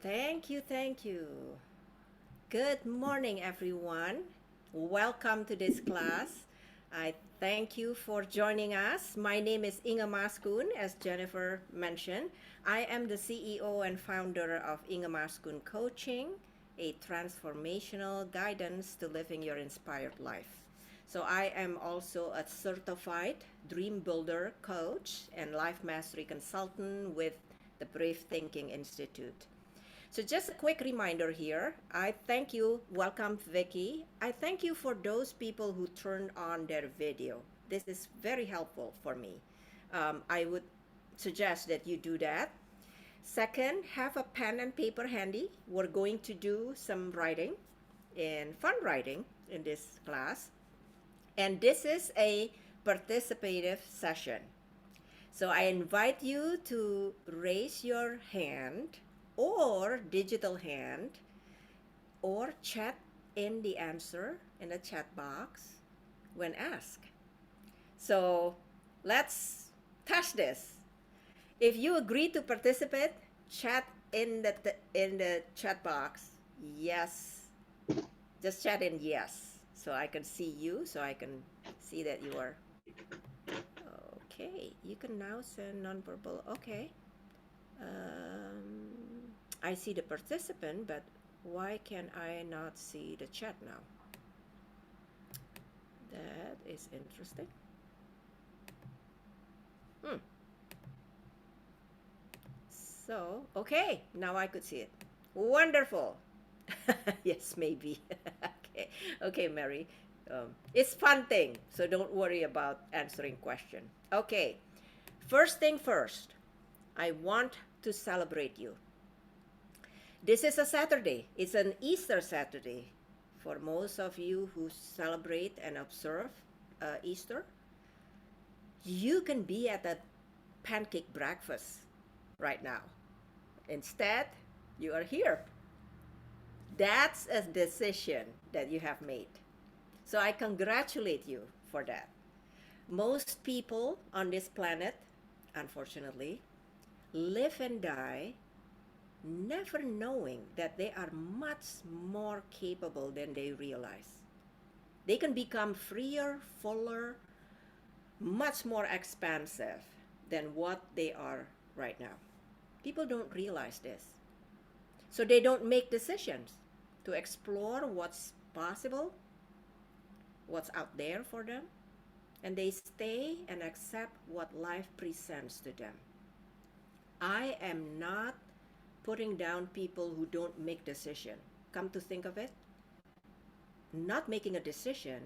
Thank you, thank you. Good morning, everyone. Welcome to this class. I thank you for joining us. My name is Inga Maskun, as Jennifer mentioned. I am the CEO and founder of Inga Maskun Coaching, a transformational guidance to living your inspired life. So I am also a certified dream builder coach and life mastery consultant with the Brave Thinking Institute. So just a quick reminder here. I thank you. Welcome, Vicky. I thank you for those people who turned on their video. This is very helpful for me. I would suggest that you do that. Second, have a pen and paper handy. We're going to do some writing and fun writing in this class. And this is a participative session. So I invite you to raise your hand or digital hand or chat in the answer in the chat box when asked. So let's test this. If you agree to participate, chat in the chat box. Yes. Just chat in yes. So I can see you, so I can see that you are. Okay, you can now send nonverbal. Okay. I see the participant, but why can I not see the chat now? That is interesting. So, okay, now I could see it. Wonderful. Yes, maybe. Okay, okay, Mary. It's fun thing, so don't worry about answering question. Okay, first thing first, I want to celebrate you. This is a Saturday. It's an Easter Saturday. For most of you who celebrate and observe Easter, you can be at a pancake breakfast right now. Instead, you are here. That's a decision that you have made. So I congratulate you for that. Most people on this planet, unfortunately, live and die never knowing that they are much more capable than they realize. They can become freer, fuller, much more expansive than what they are right now. People don't realize this. So they don't make decisions to explore what's possible, what's out there for them, and they stay and accept what life presents to them. I am not putting down people who don't make decision. Come to think of it, not making a decision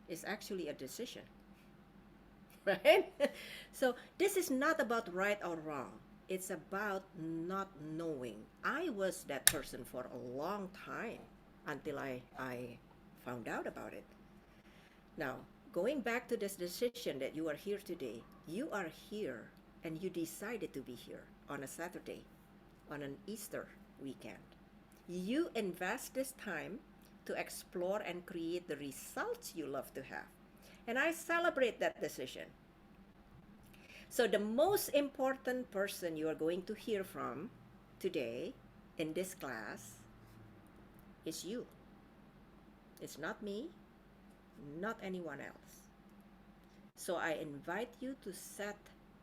is actually a decision, right? So this is not about right or wrong. It's about not knowing. I was that person for a long time until I found out about it. Now, going back to this decision that you are here today, you are here and you decided to be here on a Saturday, on an Easter weekend. You invest this time to explore and create the results you love to have. And I celebrate that decision. So the most important person you are going to hear from today in this class is you. It's not me, not anyone else. So I invite you to set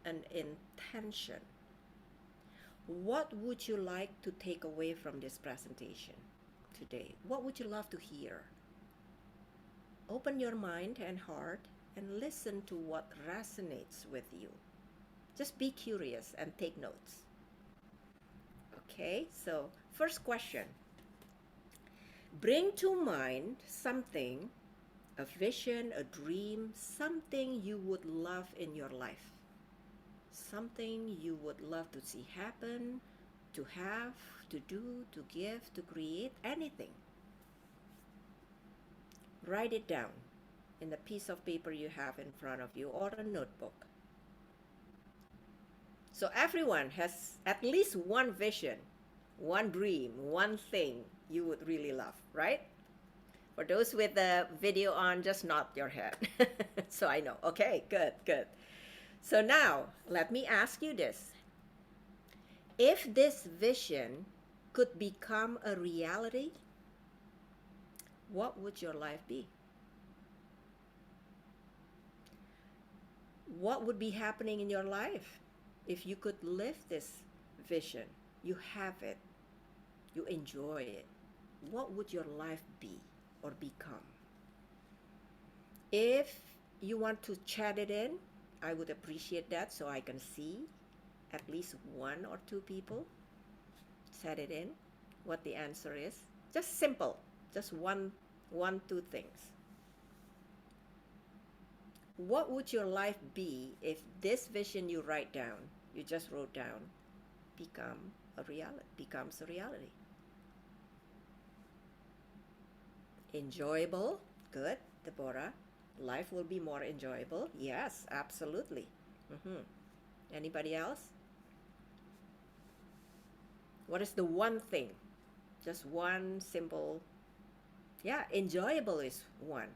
an intention. What would you like to take away from this presentation today? What would you love to hear? Open your mind and heart and listen to what resonates with you. Just be curious and take notes. Okay, so first question. Bring to mind something, a vision, a dream, something you would love in your life. Something you would love to see happen, to have, to do, to give, to create, anything. Write it down in a piece of paper you have in front of you or a notebook. So everyone has at least one vision, one dream, one thing you would really love, right? For those with the video on, just nod your head. So I know. Okay, good, good. So now, let me ask you this. If this vision could become a reality, what would your life be? What would be happening in your life if you could live this vision? You have it, you enjoy it. What would your life be or become? If you want to chat it in, I would appreciate that so I can see at least one or two people chat it in what the answer is. Just simple, just two things. What would your life be if this vision you write down, you just wrote down, becomes a reality? Enjoyable, good, Deborah. Life will be more enjoyable. Yes, absolutely. Anybody else? What is the one thing? Just one simple. Yeah, enjoyable is one.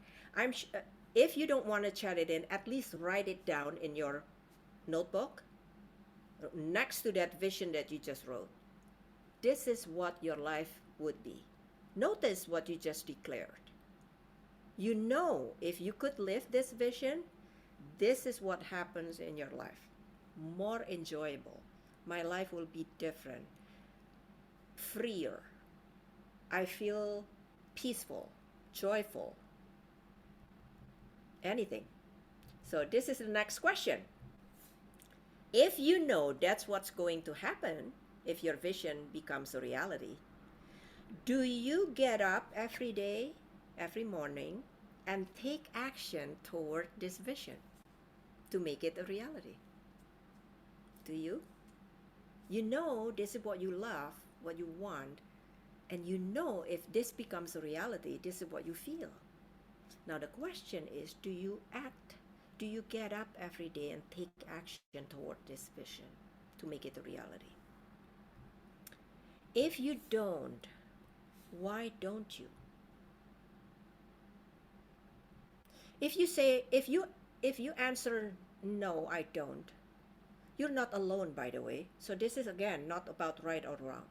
If you don't want to chat it in, at least write it down in your notebook next to that vision that you just wrote. This is what your life would be. Notice what you just declared. You know, if you could live this vision, this is what happens in your life. More enjoyable. My life will be different, freer. I feel peaceful, joyful, anything. So this is the next question. If you know that's what's going to happen, if your vision becomes a reality, do you get up every day, every morning, and take action toward this vision to make it a reality? Do you? You know this is what you love, what you want, and you know if this becomes a reality, this is what you feel. Now the question is, do you act? Do you get up every day and take action toward this vision to make it a reality? If you don't, why don't you? If you answer no, I don't, you're not alone, by the way. So this is again not about right or wrong.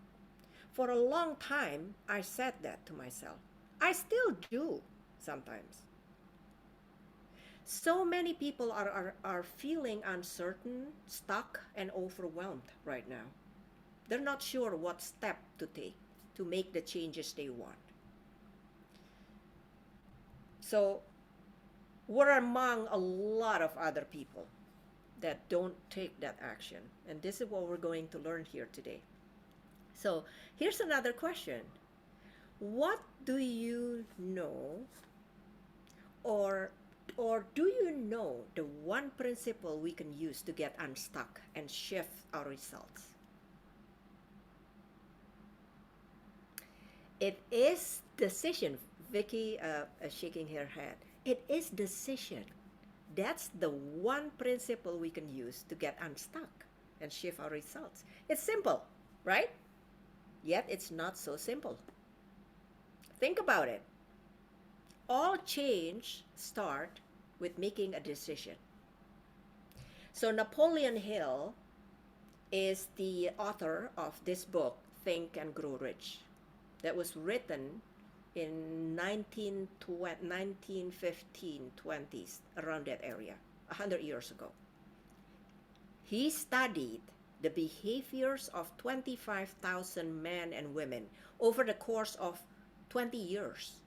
For a long time, I said that to myself. I still do sometimes. So many people are feeling uncertain, stuck, and overwhelmed right now. They're not sure what step to take to make the changes they want. So we're among a lot of other people that don't take that action. And this is what we're going to learn here today. So here's another question. What do you know, or do you know the one principle we can use to get unstuck and shift our results? It is decision. Vicky shaking her head. It is decision. That's the one principle we can use to get unstuck and shift our results. It's simple, right? Yet it's not so simple. Think about it. All change starts with making a decision. So Napoleon Hill is the author of this book, Think and Grow Rich, that was written in 1915, 20s, around that area, 100 years ago. He studied the behaviors of 25,000 men and women over the course of 20 years.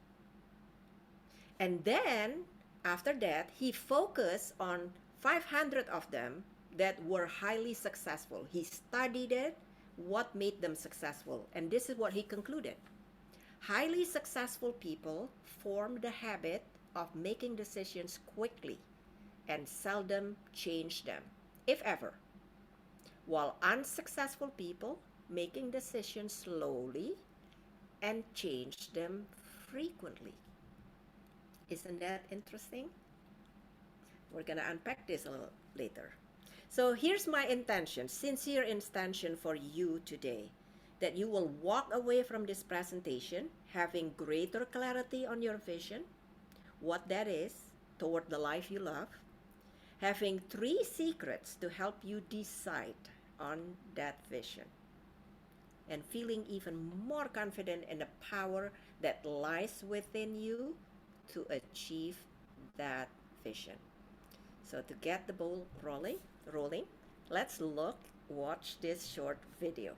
And then, after that, he focused on 500 of them that were highly successful. He studied it, what made them successful, and this is what he concluded. Highly successful people form the habit of making decisions quickly and seldom change them, if ever, while unsuccessful people making decisions slowly and change them frequently. Isn't that interesting? We're gonna unpack this a little later. So here's my intention, sincere intention for you today, that you will walk away from this presentation having greater clarity on your vision, what that is, toward the life you love, having 3 secrets to help you decide on that vision. and feeling even more confident in the power that lies within you to achieve that vision. So to get the ball rolling, let's watch this short video.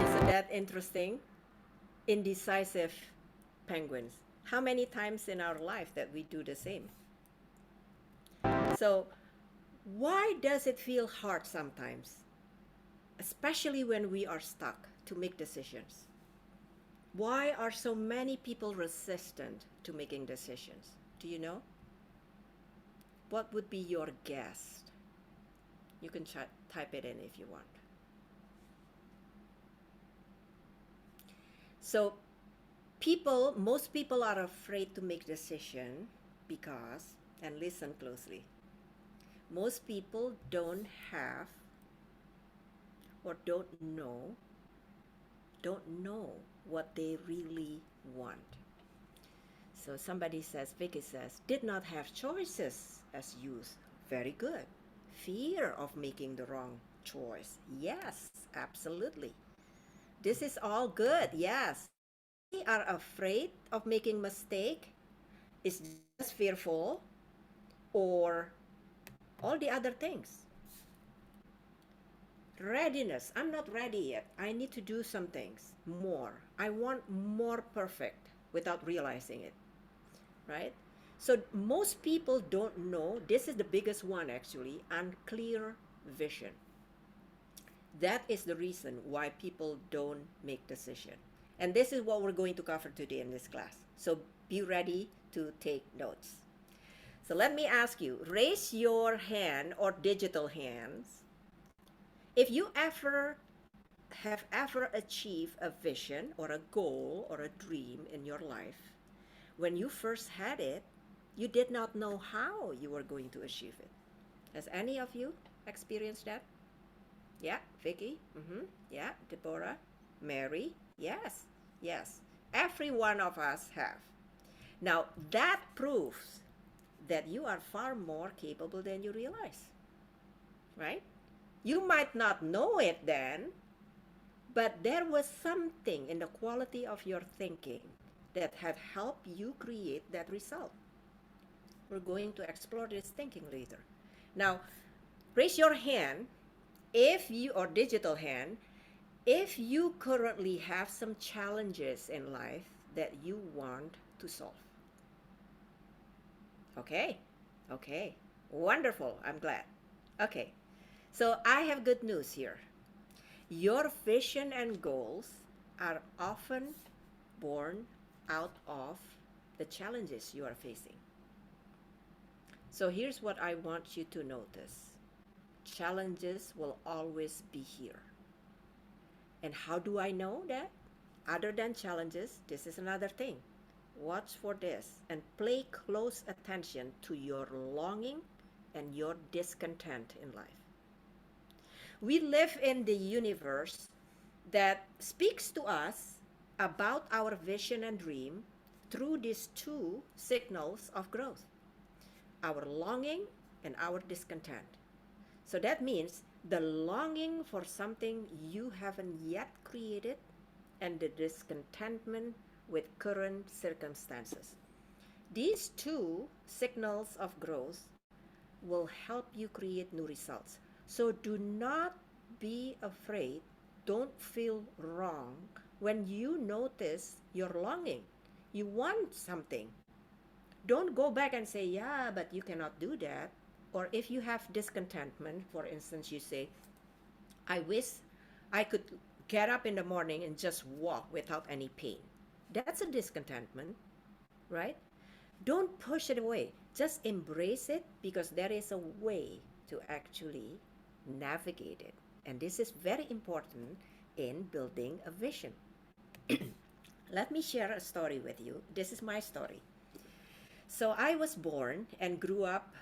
Isn't that interesting? Indecisive penguins. How many times in our life that we do the same? So, why does it feel hard sometimes, especially when we are stuck to make decisions? Why are so many people resistant to making decisions? Do you know? What would be your guess? You can type it in if you want. So, most people are afraid to make decision because, and listen closely, most people don't have or don't know what they really want. So Vicky says, did not have choices as youth. Very good. Fear of making the wrong choice. Yes, absolutely. This is all good. Yes. We are afraid of making mistake. Is just fearful or all the other things. Readiness. I'm not ready yet. I need to do some things more. I want more perfect without realizing it. Right? So most people don't know. This is the biggest one actually. Unclear vision. That is the reason why people don't make decision. And this is what we're going to cover today in this class. So be ready to take notes. So let me ask you, raise your hand or digital hands if you have ever achieved a vision or a goal or a dream in your life. When you first had it, you did not know how you were going to achieve it. Has any of you experienced that? Yeah, Vicky? Yeah, Deborah? Mary? Yes, yes. Every one of us have. Now, that proves that you are far more capable than you realize, right? You might not know it then, but there was something in the quality of your thinking that had helped you create that result. We're going to explore this thinking later. Now, raise your hand or digital hand, if you currently have some challenges in life that you want to solve. Okay, wonderful, I'm glad. Okay, so I have good news here. Your vision and goals are often born out of the challenges you are facing. So here's what I want you to notice. Challenges will always be here. And how do I know that? Other than challenges, this is another thing. watch for this and pay close attention to your longing and your discontent in life. We live in the universe that speaks to us about our vision and dream through these two signals of growth, our longing and our discontent. So that means the longing for something you haven't yet created and the discontentment with current circumstances. These two signals of growth will help you create new results. So do not be afraid. Don't feel wrong when you notice your longing. You want something. Don't go back and say, yeah, but you cannot do that. Or if you have discontentment, for instance, you say, I wish I could get up in the morning and just walk without any pain. That's a discontentment, right? Don't push it away. Just embrace it because there is a way to actually navigate it. And this is very important in building a vision. Let me share a story with you. This is my story. So I was born and grew up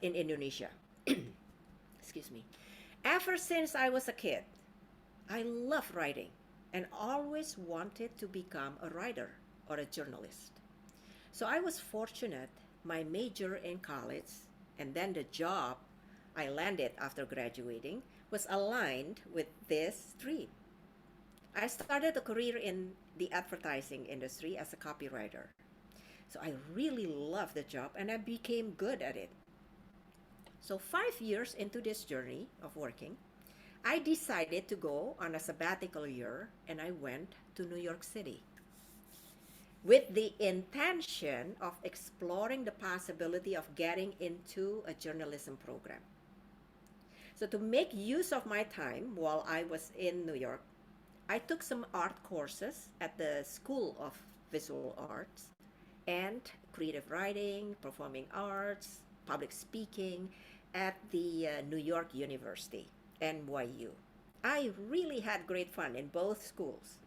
in Indonesia. Excuse me. Ever since I was a kid, I love writing and always wanted to become a writer or a journalist. So I was fortunate my major in college and then the job I landed after graduating was aligned with this dream. I started a career in the advertising industry as a copywriter. So I really loved the job and I became good at it. So 5 years into this journey of working, I decided to go on a sabbatical year and I went to New York City with the intention of exploring the possibility of getting into a journalism program. So to make use of my time while I was in New York, I took some art courses at the School of Visual Arts and creative writing, performing arts, public speaking at the New York University, NYU. I really had great fun in both schools.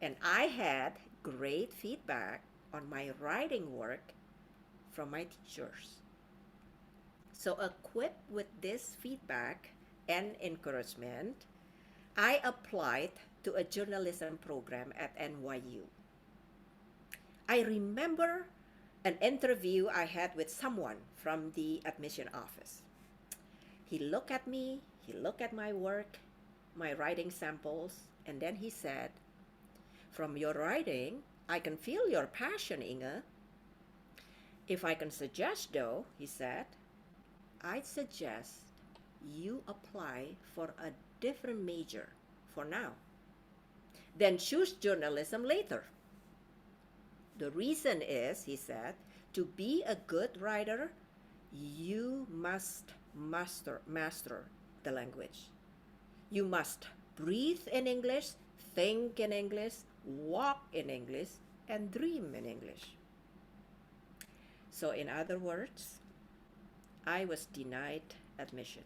And I had great feedback on my writing work from my teachers. So equipped with this feedback and encouragement, I applied to a journalism program at NYU. I remember an interview I had with someone from the admission office. He looked at me, he looked at my work, my writing samples, and then he said, from your writing, I can feel your passion, Inge. If I can suggest though, he said, I'd suggest you apply for a different major for now. Then choose journalism later. The reason is, he said, to be a good writer, you must master the language. You must breathe in English, think in English, walk in English, and dream in English. So in other words, I was denied admission.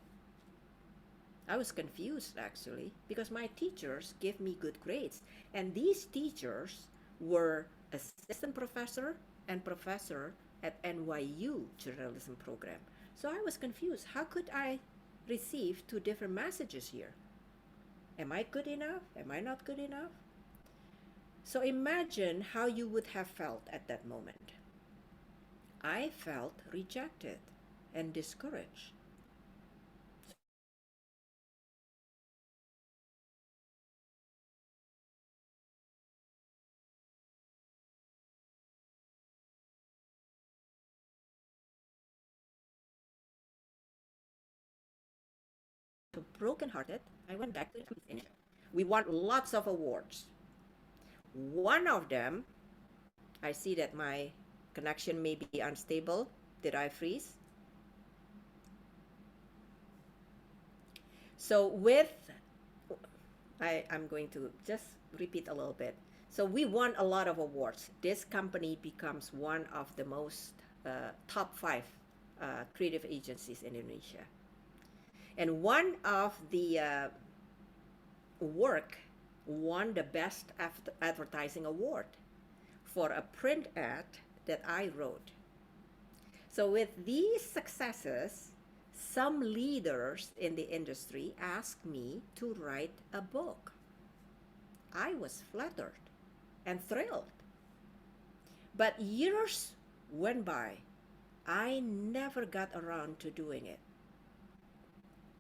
I was confused actually because my teachers gave me good grades, and these teachers were assistant professor and professor at NYU journalism program. So I was confused. How could I receive two different messages here? Am I good enough? Am I not good enough? So imagine how you would have felt at that moment. I felt rejected and discouraged. So brokenhearted, I went back to Indonesia. We won lots of awards. One of them, I see that my connection may be unstable. Did I freeze? So I'm going to just repeat a little bit. So we won a lot of awards. This company becomes one of the most top 5 creative agencies in Indonesia. And one of the work won the best advertising award for a print ad that I wrote. So with these successes, some leaders in the industry asked me to write a book. I was flattered and thrilled. But years went by. I never got around to doing it.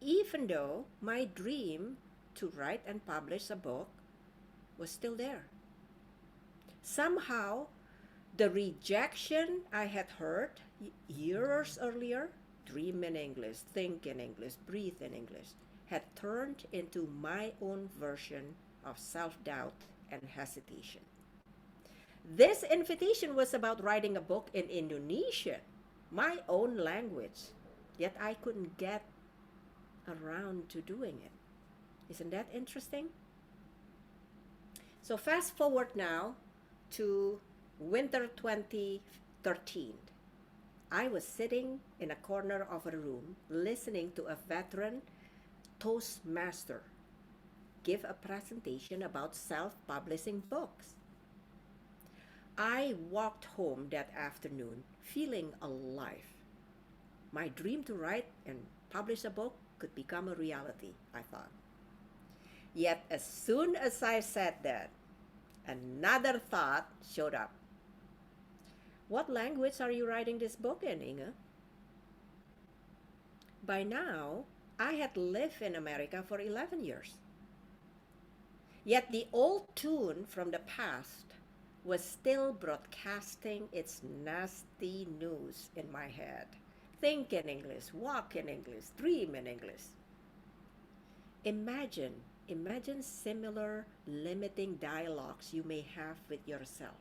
Even though my dream to write and publish a book was still there. Somehow, the rejection I had heard years earlier, dream in English, think in English, breathe in English, had turned into my own version of self-doubt and hesitation. This invitation was about writing a book in Indonesian, my own language, yet I couldn't get around to doing it. Isn't that interesting? So fast forward now to winter 2013. I was sitting in a corner of a room listening to a veteran Toastmaster give a presentation about self-publishing books. I walked home that afternoon feeling alive. My dream to write and publish a book could become a reality, I thought. Yet as soon as I said that, another thought showed up. What language are you writing this book in, Inge? By now, I had lived in America for 11 years. Yet the old tune from the past was still broadcasting its nasty news in my head. Think in English, walk in English, dream in English. Imagine similar limiting dialogues you may have with yourself.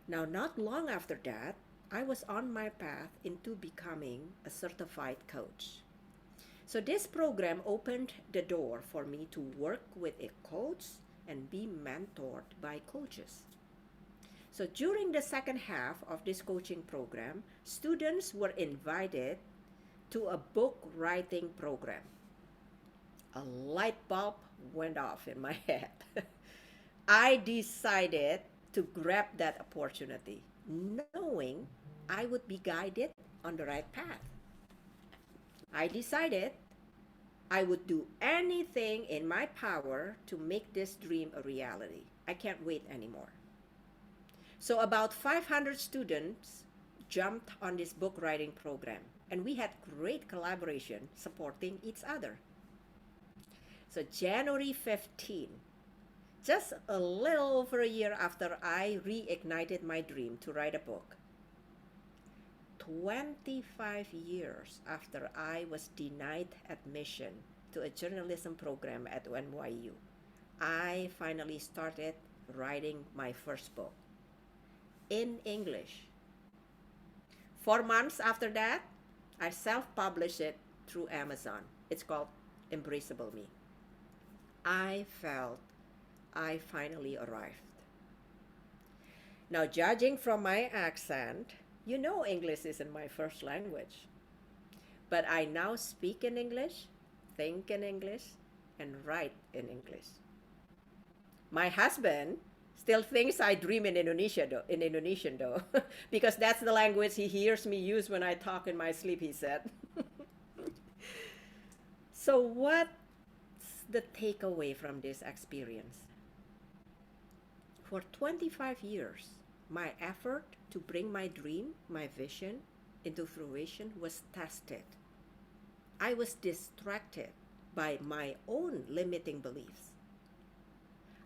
Now, not long after that, I was on my path into becoming a certified coach. So this program opened the door for me to work with a coach and be mentored by coaches. So during the second half of this coaching program, students were invited to a book writing program. A light bulb went off in my head. I decided to grab that opportunity, knowing I would be guided on the right path. I decided I would do anything in my power to make this dream a reality. I can't wait anymore. So about 500 students jumped on this book writing program, and we had great collaboration supporting each other. So January 15, just a little over a year after I reignited my dream to write a book, 25 years after I was denied admission to a journalism program at NYU, I finally started writing my first book in English. 4 months after that, I self-published it through Amazon. It's called Embraceable Me. I felt I finally arrived. Now, judging from my accent, you know English isn't my first language. But I now speak in English, think in English, and write in English. My husband still thinks I dream in Indonesian though, because that's the language he hears me use when I talk in my sleep, he said. So what's the takeaway from this experience? For 25 years, my effort to bring my dream, my vision, into fruition was tested. I was distracted by my own limiting beliefs.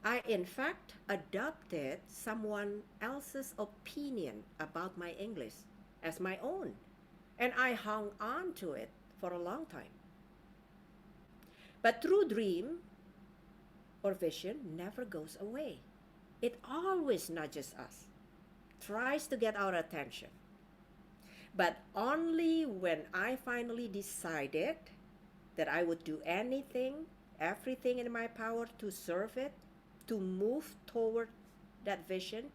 I, in fact, adopted someone else's opinion about my English as my own, and I hung on to it for a long time. But true dream or vision never goes away. It always nudges us, tries to get our attention. But only when I finally decided that I would do anything, everything in my power to serve it, to move toward that vision,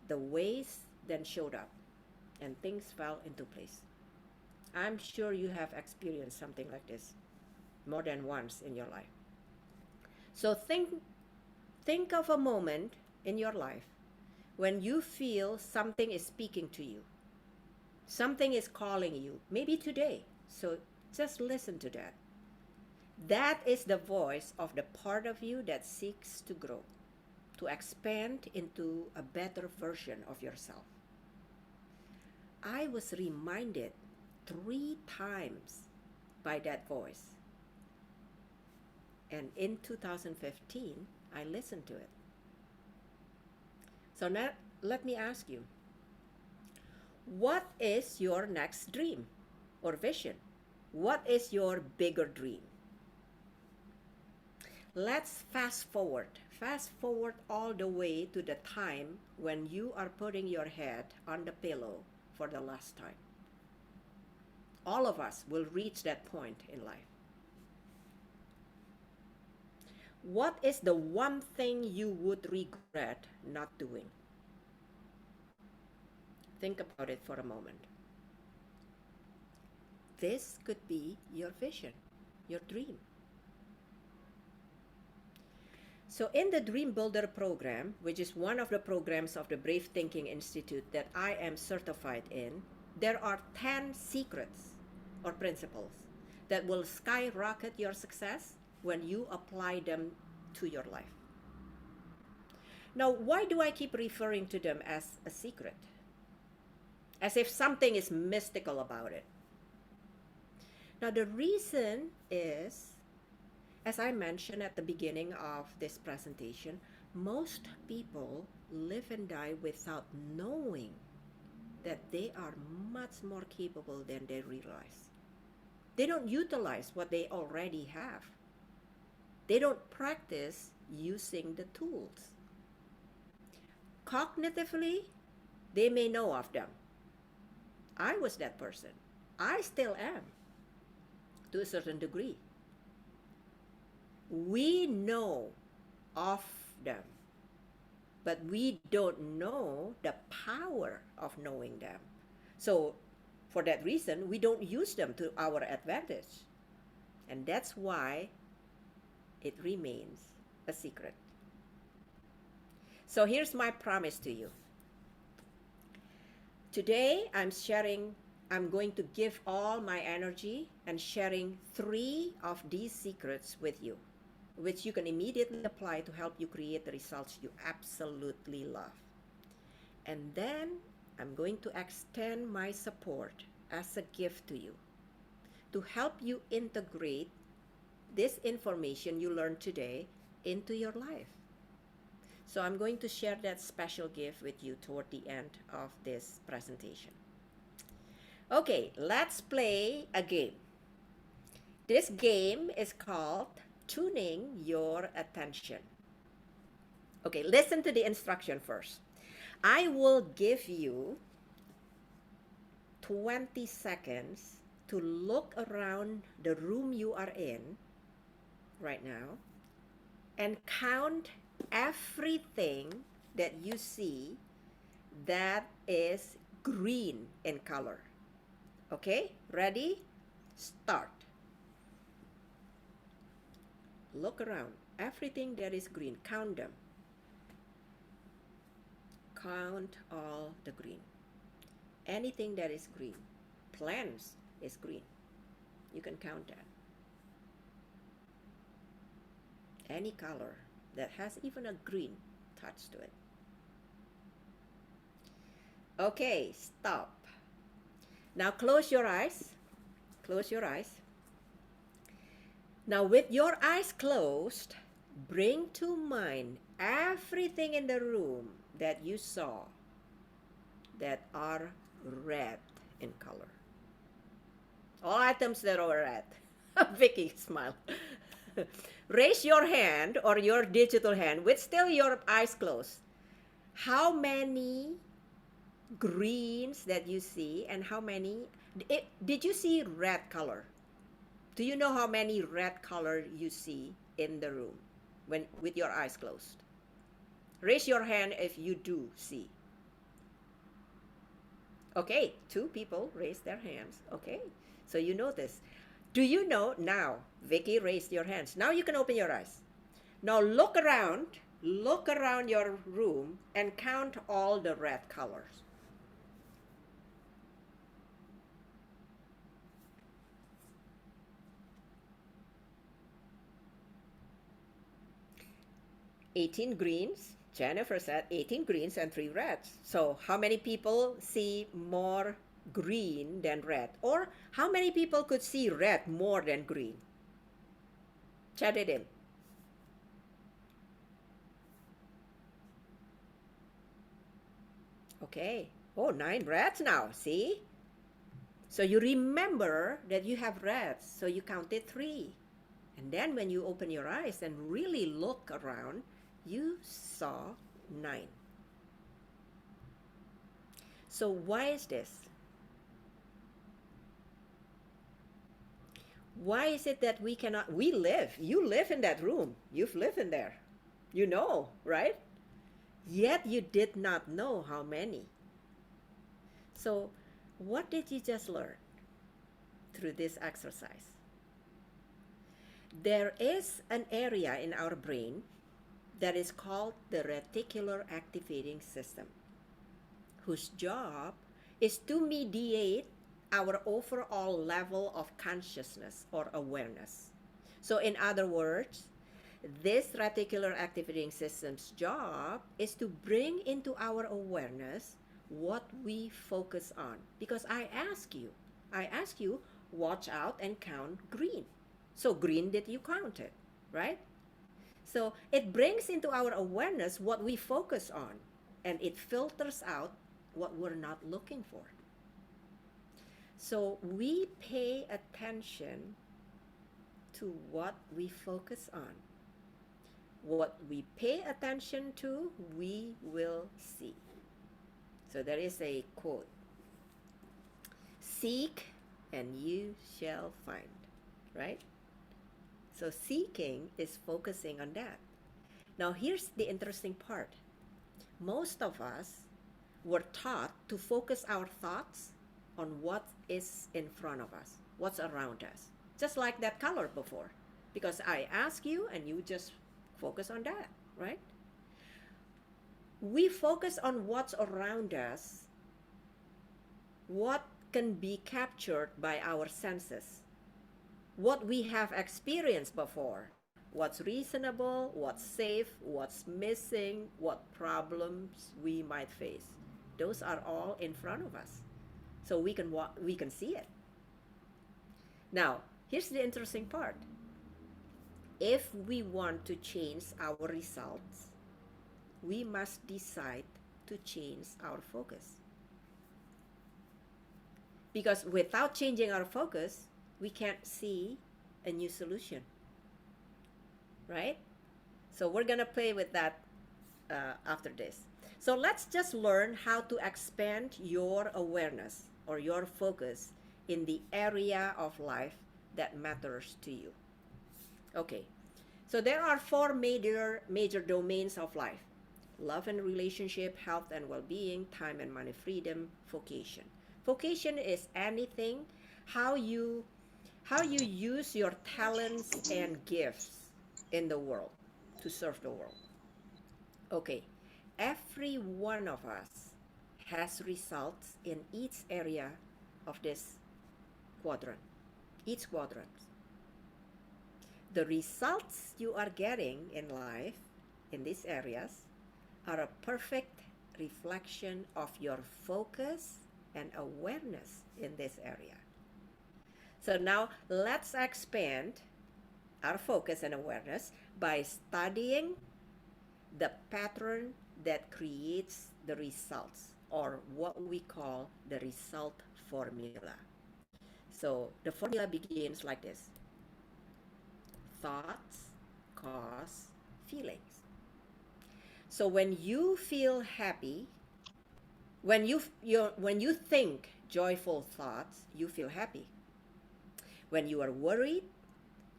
the ways then showed up and things fell into place. I'm sure you have experienced something like this more than once in your life. So think Think of a moment in your life when you feel something is speaking to you. Something is calling you, maybe today. So just listen to that. That is the voice of the part of you that seeks to grow, to expand into a better version of yourself. I was reminded 3 times by that voice. And in 2015, I listened to it. So now let me ask you, what is your next dream or vision? What is your bigger dream? Let's fast forward all the way to the time when you are putting your head on the pillow for the last time. All of us will reach that point in life. What is the one thing you would regret not doing? Think about it for a moment. This could be your vision, your dream. So in the Dream Builder program, which is one of the programs of the Brave Thinking Institute that I am certified in, there are 10 secrets or principles that will skyrocket your success when you apply them to your life. Now, why do I keep referring to them as a secret? As if something is mystical about it. Now, the reason is, as I mentioned at the beginning of this presentation, most people live and die without knowing that they are much more capable than they realize. They don't utilize what they already have. They don't practice using the tools. Cognitively, they may know of them. I was that person. I still am, to a certain degree. We know of them, but we don't know the power of knowing them. So for that reason, we don't use them to our advantage. And that's why it remains a secret. So here's my promise to you. Today, I'm going to give all my energy and sharing 3 of these secrets with you, which you can immediately apply to help you create the results you absolutely love. And then I'm going to extend my support as a gift to you to help you integrate this information you learned today into your life. So I'm going to share that special gift with you toward the end of this presentation. Okay, let's play a game. This game is called Tuning Your Attention. Okay, listen to the instruction first. I will give you 20 seconds to look around the room you are in right now and count everything that you see that is green in color. Okay, ready? Start. Look around. Everything that is green, count them. Count all the green. Anything that is green. Plants is green. You can count that. Any color that has even a green touch to it. Okay, stop. Now close your eyes. Close your eyes. Now with your eyes closed, bring to mind everything in the room that you saw that are red in color. All items that are red. Vicky, smile. Raise your hand or your digital hand with still your eyes closed. How many greens that you see and how many, did you see red color? Do you know how many red color you see in the room when with your eyes closed? Raise your hand if you do see. Okay, 2 people raised their hands. Okay, so you notice. Do you know now, Vicky raised your hands. Now you can open your eyes. Now look around look around your room and count all the red colors. "18 greens." Jennifer said 18 greens and 3 reds. So how many people see more green than red? Or how many people could see red more than green? Chat it in. Okay. Oh, 9 reds now. See? So you remember that you have reds. So you counted 3. And then when you open your eyes and really look around, you saw 9. So why is this? Why is it that we cannot, you live in that room, you've lived in there, you know, right? Yet you did not know how many. So what did you just learn through this exercise? There is an area in our brain that is called the reticular activating system, whose job is to mediate our overall level of consciousness or awareness. So in other words, this reticular activating system's job is to bring into our awareness what we focus on. Because I ask you, watch out and count green. So green that you counted, right? So it brings into our awareness what we focus on, and it filters out what we're not looking for. So we pay attention to what we focus on. What we pay attention to, we will see. So there is a quote: "Seek and you shall find," right? So seeking is focusing on that. Now here's the interesting part. Most of us were taught to focus our thoughts on what is in front of us, what's around us. Just like that color before. Because I ask you and you just focus on that, right? We focus on what's around us, what can be captured by our senses, what we have experienced before, what's reasonable, what's safe, what's missing, what problems we might face. Those are all in front of us. So we can see it. Now, here's the interesting part. If we want to change our results, we must decide to change our focus. Because without changing our focus, we can't see a new solution, right? So we're gonna play with that after this. So let's just learn how to expand your awareness or your focus in the area of life that matters to you. Okay, so there are 4 major domains of life: love and relationship, health and well-being, time and money freedom, vocation. Vocation is anything, how you use your talents and gifts in the world to serve the world. Okay, every one of us has results in each area of this quadrant, each quadrant. The results you are getting in life in these areas are a perfect reflection of your focus and awareness in this area. So now let's expand our focus and awareness by studying the pattern that creates the results, or what we call the result formula. So the formula begins like this: thoughts cause feelings. So when you feel happy, when you think joyful thoughts, you feel happy. When you are worried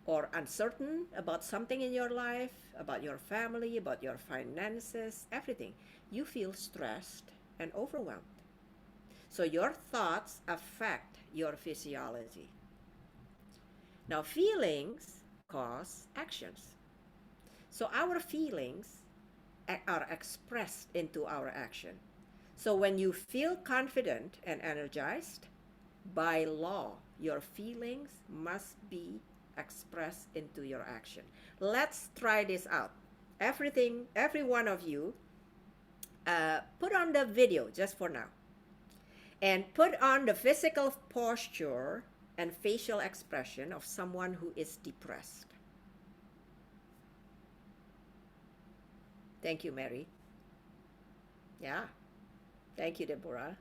or uncertain about something in your life, about your family, about your finances, everything, you feel stressed and overwhelmed. So your thoughts affect your physiology. Now feelings cause actions. So our feelings are expressed into our action. So when you feel confident and energized, by law, your feelings must be expressed into your action. Let's try this out. Every one of you, put on the video just for now. And put on the physical posture and facial expression of someone who is depressed. Thank you, Mary. Yeah. Thank you, Deborah.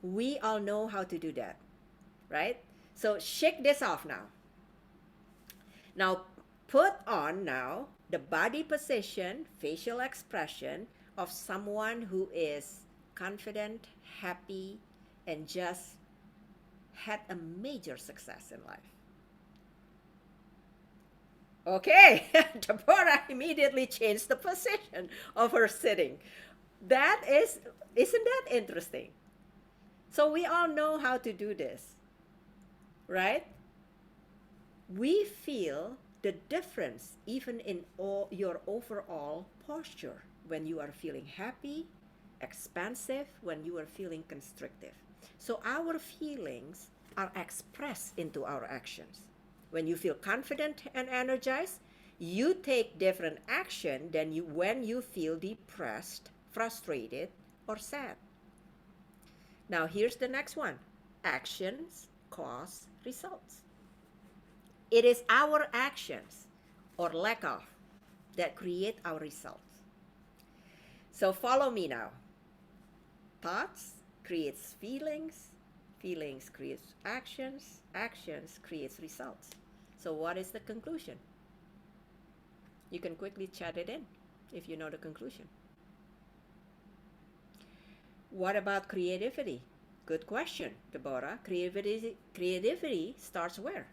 We all know how to do that, right? So shake this off now. Now put on now the body position, facial expression of someone who is confident, happy, and just had a major success in life. Okay, Deborah immediately changed the position of her sitting. Isn't that interesting? So we all know how to do this, right? We feel the difference even in your overall posture when you are feeling happy, expansive, when you are feeling constrictive. So our feelings are expressed into our actions. When you feel confident and energized, you take different action than when you feel depressed, frustrated, or sad. Now here's the next one. Actions cause results. It is our actions or lack of that create our results. So follow me now. Thoughts creates feelings, feelings creates actions, actions creates results. So what is the conclusion? You can quickly chat it in if you know the conclusion. What about creativity? Good question, Deborah. Creativity starts where?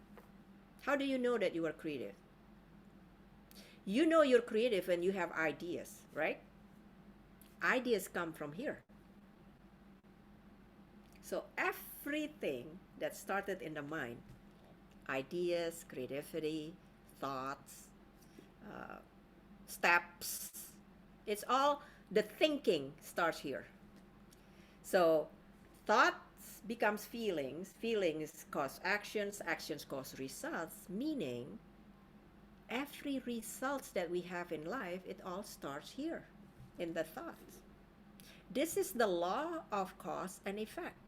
How do you know that you are creative? You know you're creative when you have ideas, right? Ideas come from here. So everything that started in the mind, ideas, creativity, thoughts, steps, it's all the thinking starts here. So thoughts becomes feelings, feelings cause actions, actions cause results, meaning every results that we have in life, it all starts here in the thoughts. This is the law of cause and effects.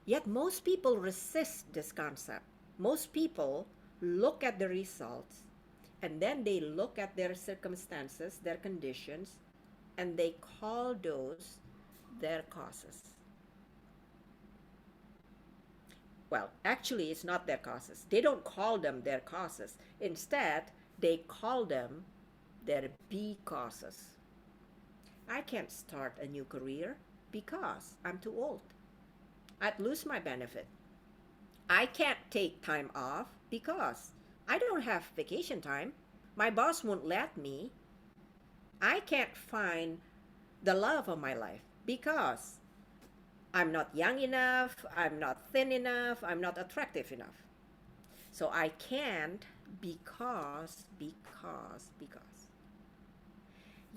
Yet most people resist this concept. Most people look at the results and then they look at their circumstances, their conditions, and they call those their causes. Well, actually, it's not their causes. They don't call them their causes. Instead, they call them their B causes. I can't start a new career because I'm too old. I'd lose my benefit. I can't take time off because I don't have vacation time. My boss won't let me. I can't find the love of my life because I'm not young enough, I'm not thin enough, I'm not attractive enough. So I can't because.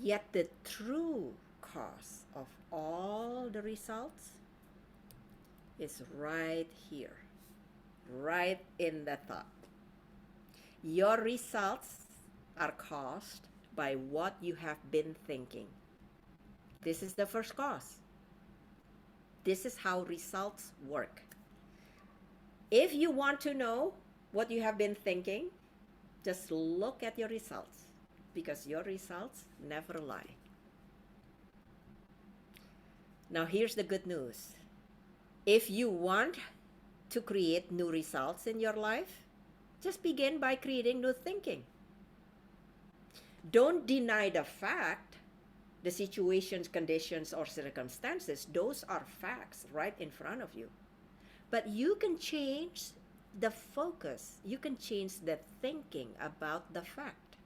Yet the true cause of all the results is right here, right in the thought. Your results are caused by what you have been thinking. This is the first cause. This is how results work. If you want to know what you have been thinking, just look at your results because your results never lie. Now here's the good news. If you want to create new results in your life, just begin by creating new thinking. Don't deny the fact, the situations, conditions, or circumstances. Those are facts right in front of you. But you can change the focus. You can change the thinking about the fact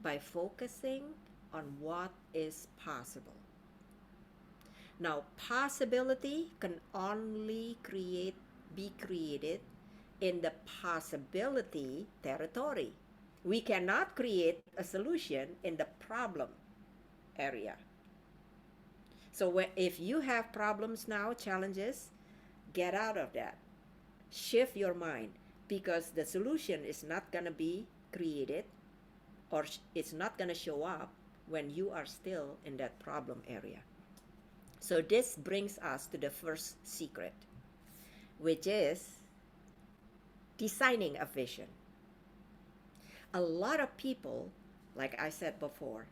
by focusing on what is possible. Now, possibility can only be created in the possibility territory. We cannot create a solution in the problem area. So if you have problems now, challenges, get out of that. Shift your mind, because the solution is not going to be created, or it's not going to show up when you are still in that problem area. So this brings us to the first secret, which is designing a vision. A lot of people, like I said before,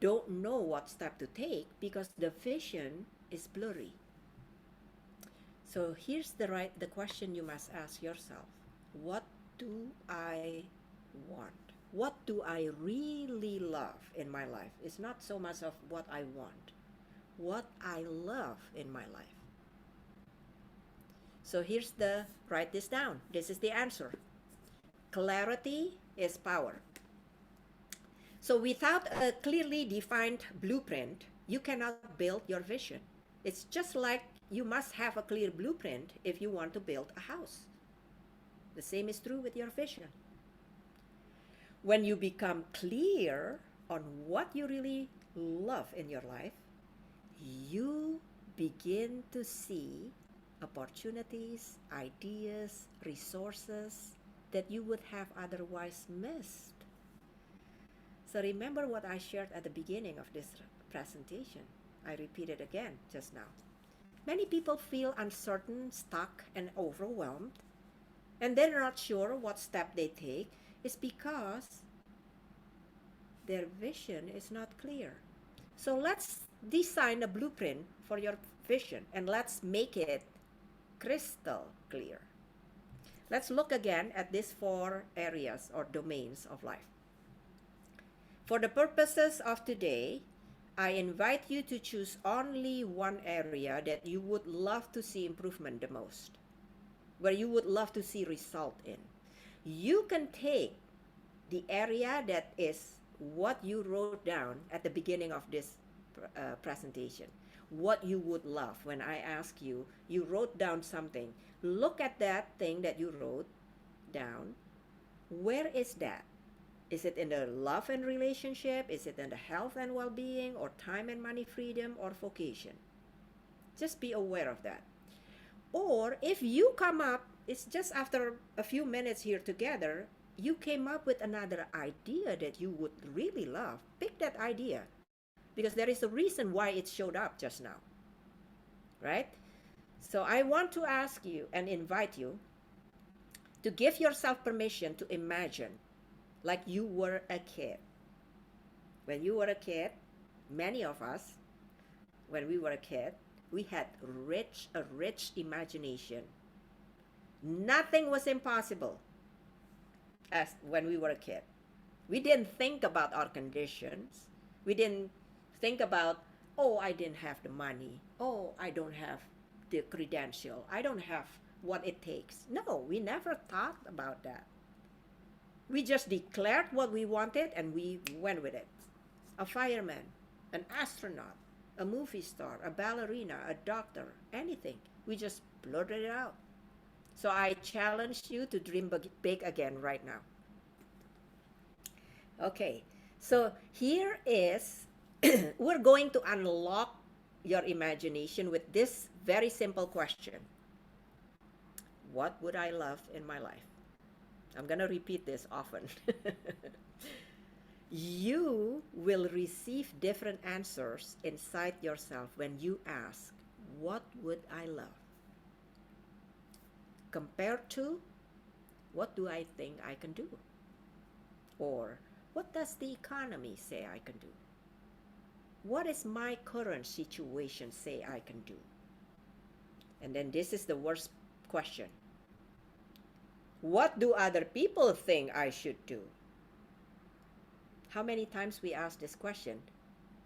don't know what step to take because the vision is blurry. So here's the question you must ask yourself. What do I want? What do I really love in my life? It's not so much of what I want. What I love in my life. So write this down. This is the answer. Clarity is power. So without a clearly defined blueprint, you cannot build your vision. It's just like you must have a clear blueprint if you want to build a house. The same is true with your vision. When you become clear on what you really love in your life, you begin to see opportunities, ideas, resources that you would have otherwise missed. So remember what I shared at the beginning of this presentation. I repeat it again just now. Many people feel uncertain, stuck, and overwhelmed, and they're not sure what step they take. Is because their vision is not clear. So let's design a blueprint for your vision, and let's make it crystal clear. Let's look again at these 4 areas or domains of life. For the purposes of today, I invite you to choose only one area that you would love to see improvement the most, where you would love to see result in. You can take the area that is what you wrote down at the beginning of this presentation, what you would love. When I ask you, you wrote down something. Look at that thing that you wrote down. Where is that? Is it in the love and relationship? Is it in the health and well-being, or time and money freedom, or vocation? Just be aware of that. Or if you come up, it's just after a few minutes here together, you came up with another idea that you would really love. Pick that idea, because there is a reason why it showed up just now, right? So I want to ask you and invite you to give yourself permission to imagine like you were a kid. When you were a kid, many of us, when we were a kid, we had a rich imagination. Nothing was impossible as when we were a kid. We didn't think about our conditions. We didn't think about, oh, I didn't have the money. Oh, I don't have the credential. I don't have what it takes. No, we never thought about that. We just declared what we wanted and we went with it. A fireman, an astronaut, a movie star, a ballerina, a doctor, anything. We just blurted it out. So I challenge you to dream big again right now. Okay, so here is, we're going to unlock your imagination with this very simple question. What would I love in my life? I'm going to repeat this often. You will receive different answers inside yourself when you ask, what would I love? Compared to, what do I think I can do? Or, what does the economy say I can do? What is my current situation say I can do? And then this is the worst question. What do other people think I should do? How many times we ask this question?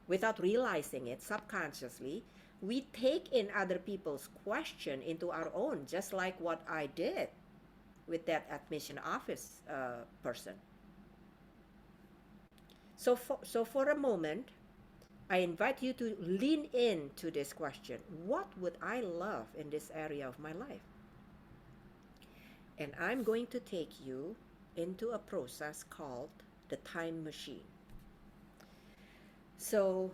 Without realizing it, subconsciously, we take in other people's question into our own, just like what I did with that admission office person. So for a moment, I invite you to lean into this question. What would I love in this area of my life? And I'm going to take you into a process called the time machine. So,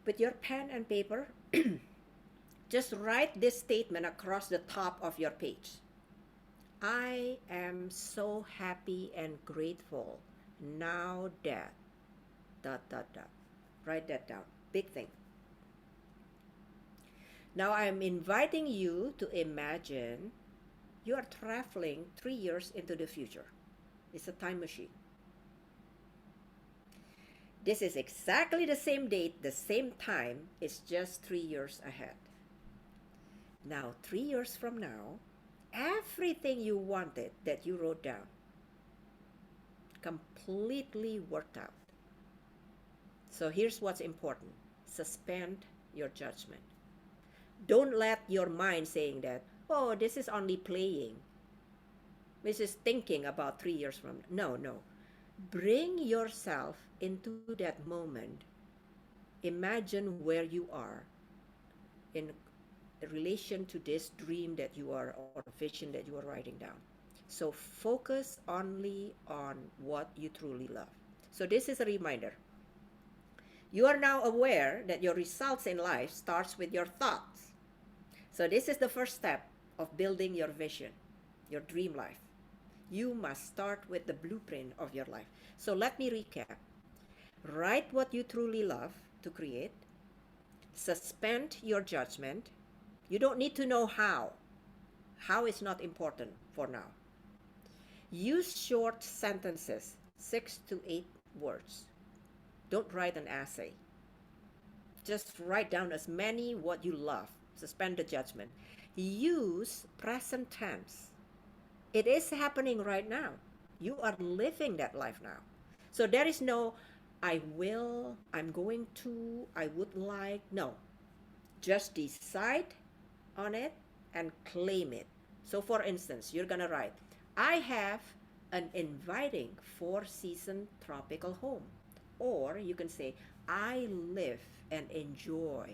with your pen and paper, just write this statement across the top of your page. I am so happy and grateful now that dot dot dot. Write that down. Big thing. Now I'm inviting you to imagine you are traveling 3 years into the future. It's a time machine. This is exactly the same date, the same time. It's just 3 years ahead. Now, 3 years from now, everything you wanted that you wrote down completely worked out. So here's what's important. Suspend your judgment. Don't let your mind saying that, oh, this is only playing. This is thinking about 3 years from now. No. Bring yourself into that moment. Imagine where you are in relation to this dream that you are, or vision that you are writing down. So focus only on what you truly love. So this is a reminder. You are now aware that your results in life starts with your thoughts. So this is the first step of building your vision, your dream life. You must start with the blueprint of your life. So let me recap. Write what you truly love to create. Suspend your judgment. You don't need to know how. How is not important for now. Use short sentences, 6 to 8 words. Don't write an essay. Just write down as many what you love. Suspend the judgment. Use present tense. It is happening right now. You are living that life now. So there is no, I will, I'm going to, I would like. No. Just decide on it and claim it. So for instance, you're going to write, I have an inviting 4-season tropical home. Or you can say, I live and enjoy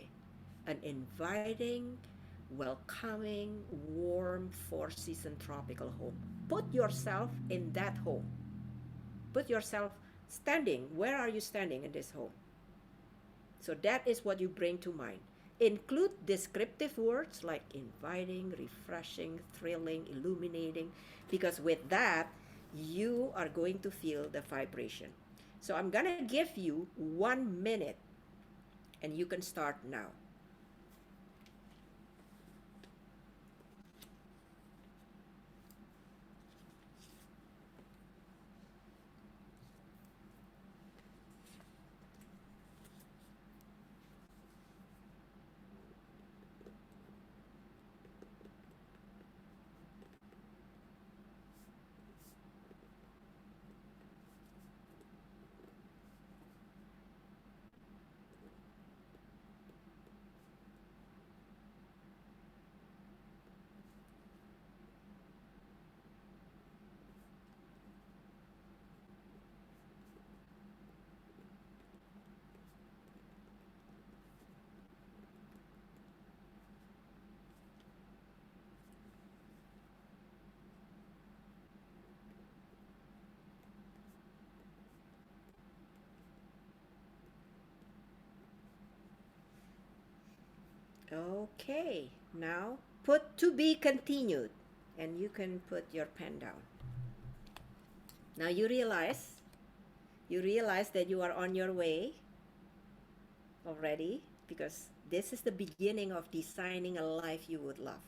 an inviting, welcoming, warm 4-season tropical home. Put yourself in that home. Put yourself standing. Where are you standing in this home? So that is what you bring to mind. Include descriptive words like inviting, refreshing, thrilling, illuminating, because with that, you are going to feel the vibration. So I'm going to give you 1 minute and you can start now. Okay, now put to be continued and you can put your pen down. Now you realize that you are on your way already, because this is the beginning of designing a life you would love.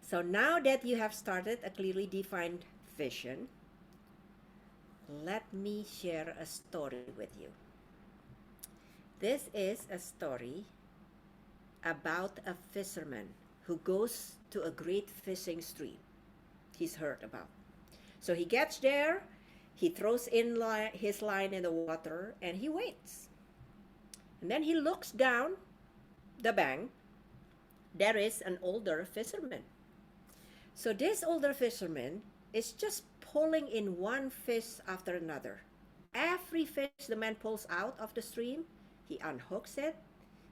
So now that you have started a clearly defined vision, let me share a story with you. This is a story about a fisherman who goes to a great fishing stream he's heard about. So he gets there, he throws in his line in the water, and he waits. And then he looks down the bank. There is an older fisherman. So this older fisherman is just pulling in one fish after another. Every fish the man pulls out of the stream, he unhooks it,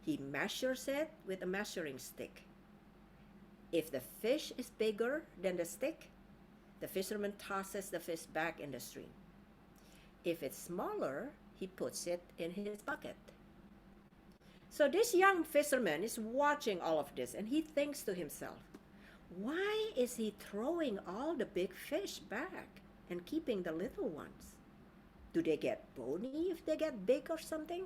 he measures it with a measuring stick. If the fish is bigger than the stick, The fisherman tosses the fish back in the stream. If it's smaller, he puts it in his bucket. So this young fisherman is watching all of this and he thinks to himself, why is he throwing all the big fish back and keeping the little ones? Do they get bony if they get big or something?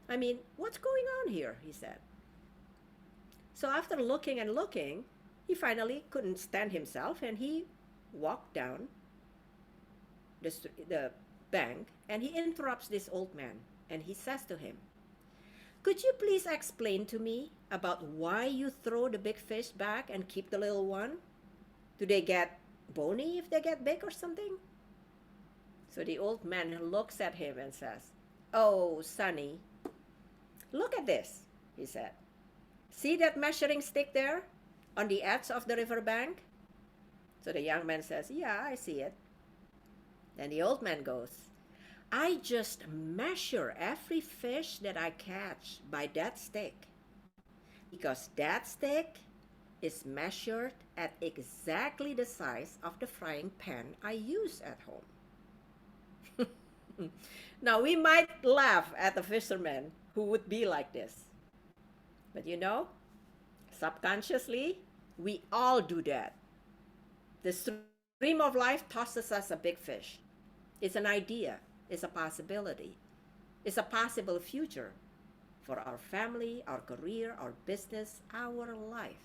I mean, what's going on here? He said. So after looking and looking, he finally couldn't stand himself and he walked down the bank and he interrupts this old man and he says to him, could you please explain to me about why you throw the big fish back and keep the little one? Do they get bony if they get big or something? So the old man looks at him and says, oh, Sonny, look at this, he said. See that measuring stick there on the edge of the riverbank? So the young man says, yeah, I see it. Then the old man goes, I just measure every fish that I catch by that stick, because that stick is measured at exactly the size of the frying pan I use at home. Now we might laugh at a fisherman who would be like this. But you know, subconsciously, we all do that. The stream of life tosses us a big fish. It's an idea. It's a possibility. It's a possible future for our family, our career, our business, our life.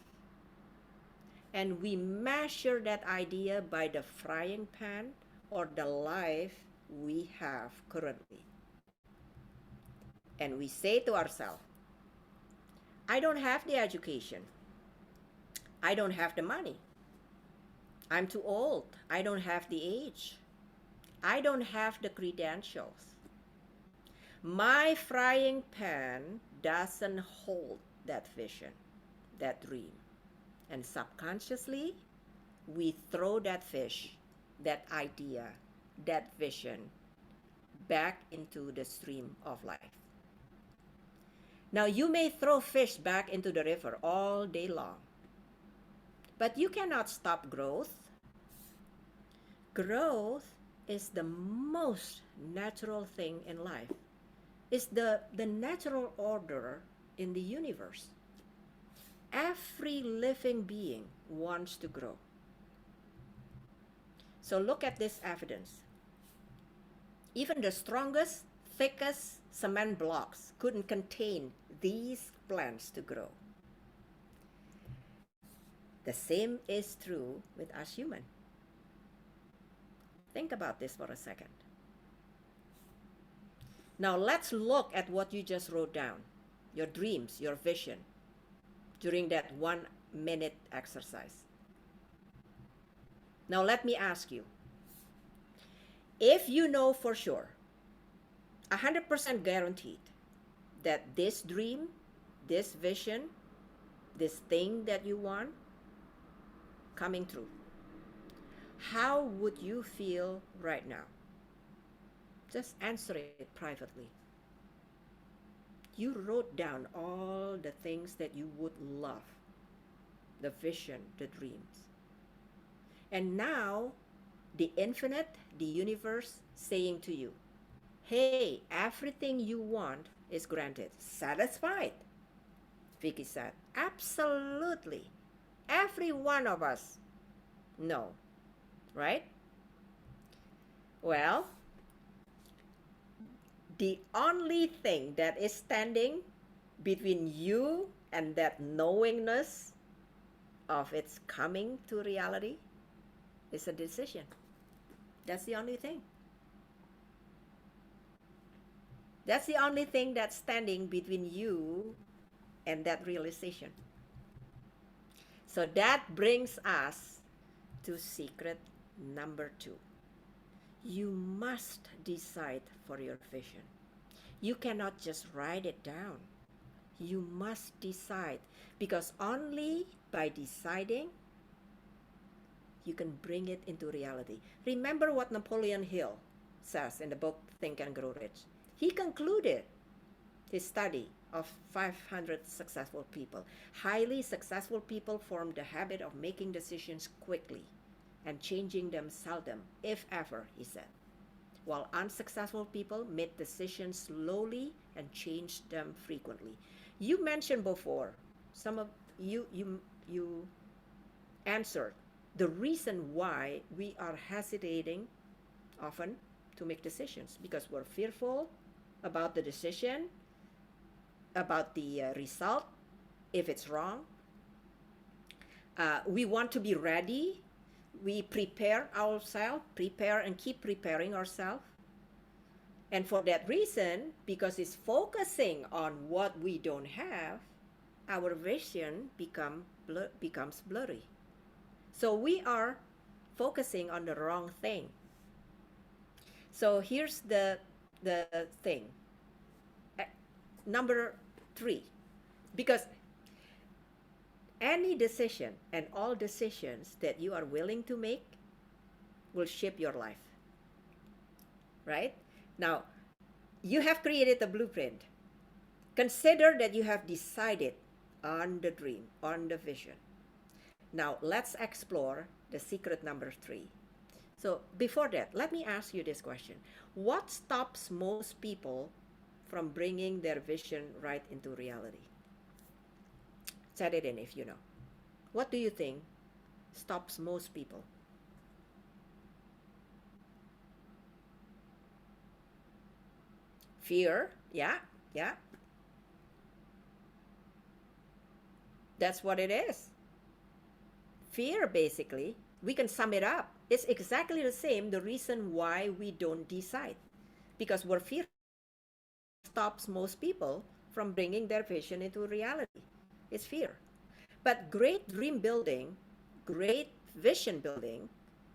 And we measure that idea by the frying pan or the life we have currently. And we say to ourselves, I don't have the education. I don't have the money. I'm too old. I don't have the age. I don't have the credentials. My frying pan doesn't hold that vision, that dream. And subconsciously, we throw that fish, that idea, that vision back into the stream of life. Now, you may throw fish back into the river all day long, but you cannot stop growth. Growth is the most natural thing in life. It's the natural order in the universe. Every living being wants to grow. So look at this evidence. Even the strongest, thickest cement blocks couldn't contain these plants to grow. The same is true with us humans. Think about this for a second. Now let's look at what you just wrote down, your dreams, your vision, during that 1 minute exercise. Now let me ask you, if you know for sure, 100% guaranteed, that this dream, this vision, this thing that you want, coming true, how would you feel right now? Just answer it privately. You wrote down all the things that you would love, the vision, the dreams. And now, the infinite, the universe, saying to you, hey, everything you want is granted. Satisfied? Vicky said, absolutely. Every one of us. No. Right? Well, the only thing that is standing between you and that knowingness of its coming to reality is a decision. That's the only thing. That's the only thing that's standing between you and that realization. So that brings us to secret number 2. You must decide for your vision. You cannot just write it down. You must decide, because only by deciding you can bring it into reality. Remember what Napoleon Hill says in the book Think and Grow Rich. He concluded his study of 500 successful people. Highly successful people form the habit of making decisions quickly, and changing them seldom, if ever, he said. While unsuccessful people made decisions slowly and changed them frequently. You mentioned before, some of you answered the reason why we are hesitating often to make decisions because we're fearful about the decision, about the result, if it's wrong. We want to be ready. We prepare ourselves, prepare and keep preparing ourselves. And for that reason, because it's focusing on what we don't have, our vision becomes blurry. So we are focusing on the wrong thing. So here's the thing. Number 3, because any decision and all decisions that you are willing to make will shape your life. Right? Now, you have created a blueprint. Consider that you have decided on the dream, on the vision. Now, let's explore the secret number 3. So, before that, let me ask you this question. What stops most people from bringing their vision right into reality? Set it in if you know. What do you think stops most people? Fear, yeah. That's what it is. Fear, basically, we can sum it up. It's exactly the same, the reason why we don't decide. Because we're fear stops most people from bringing their vision into reality. It's fear. But great dream building, great vision building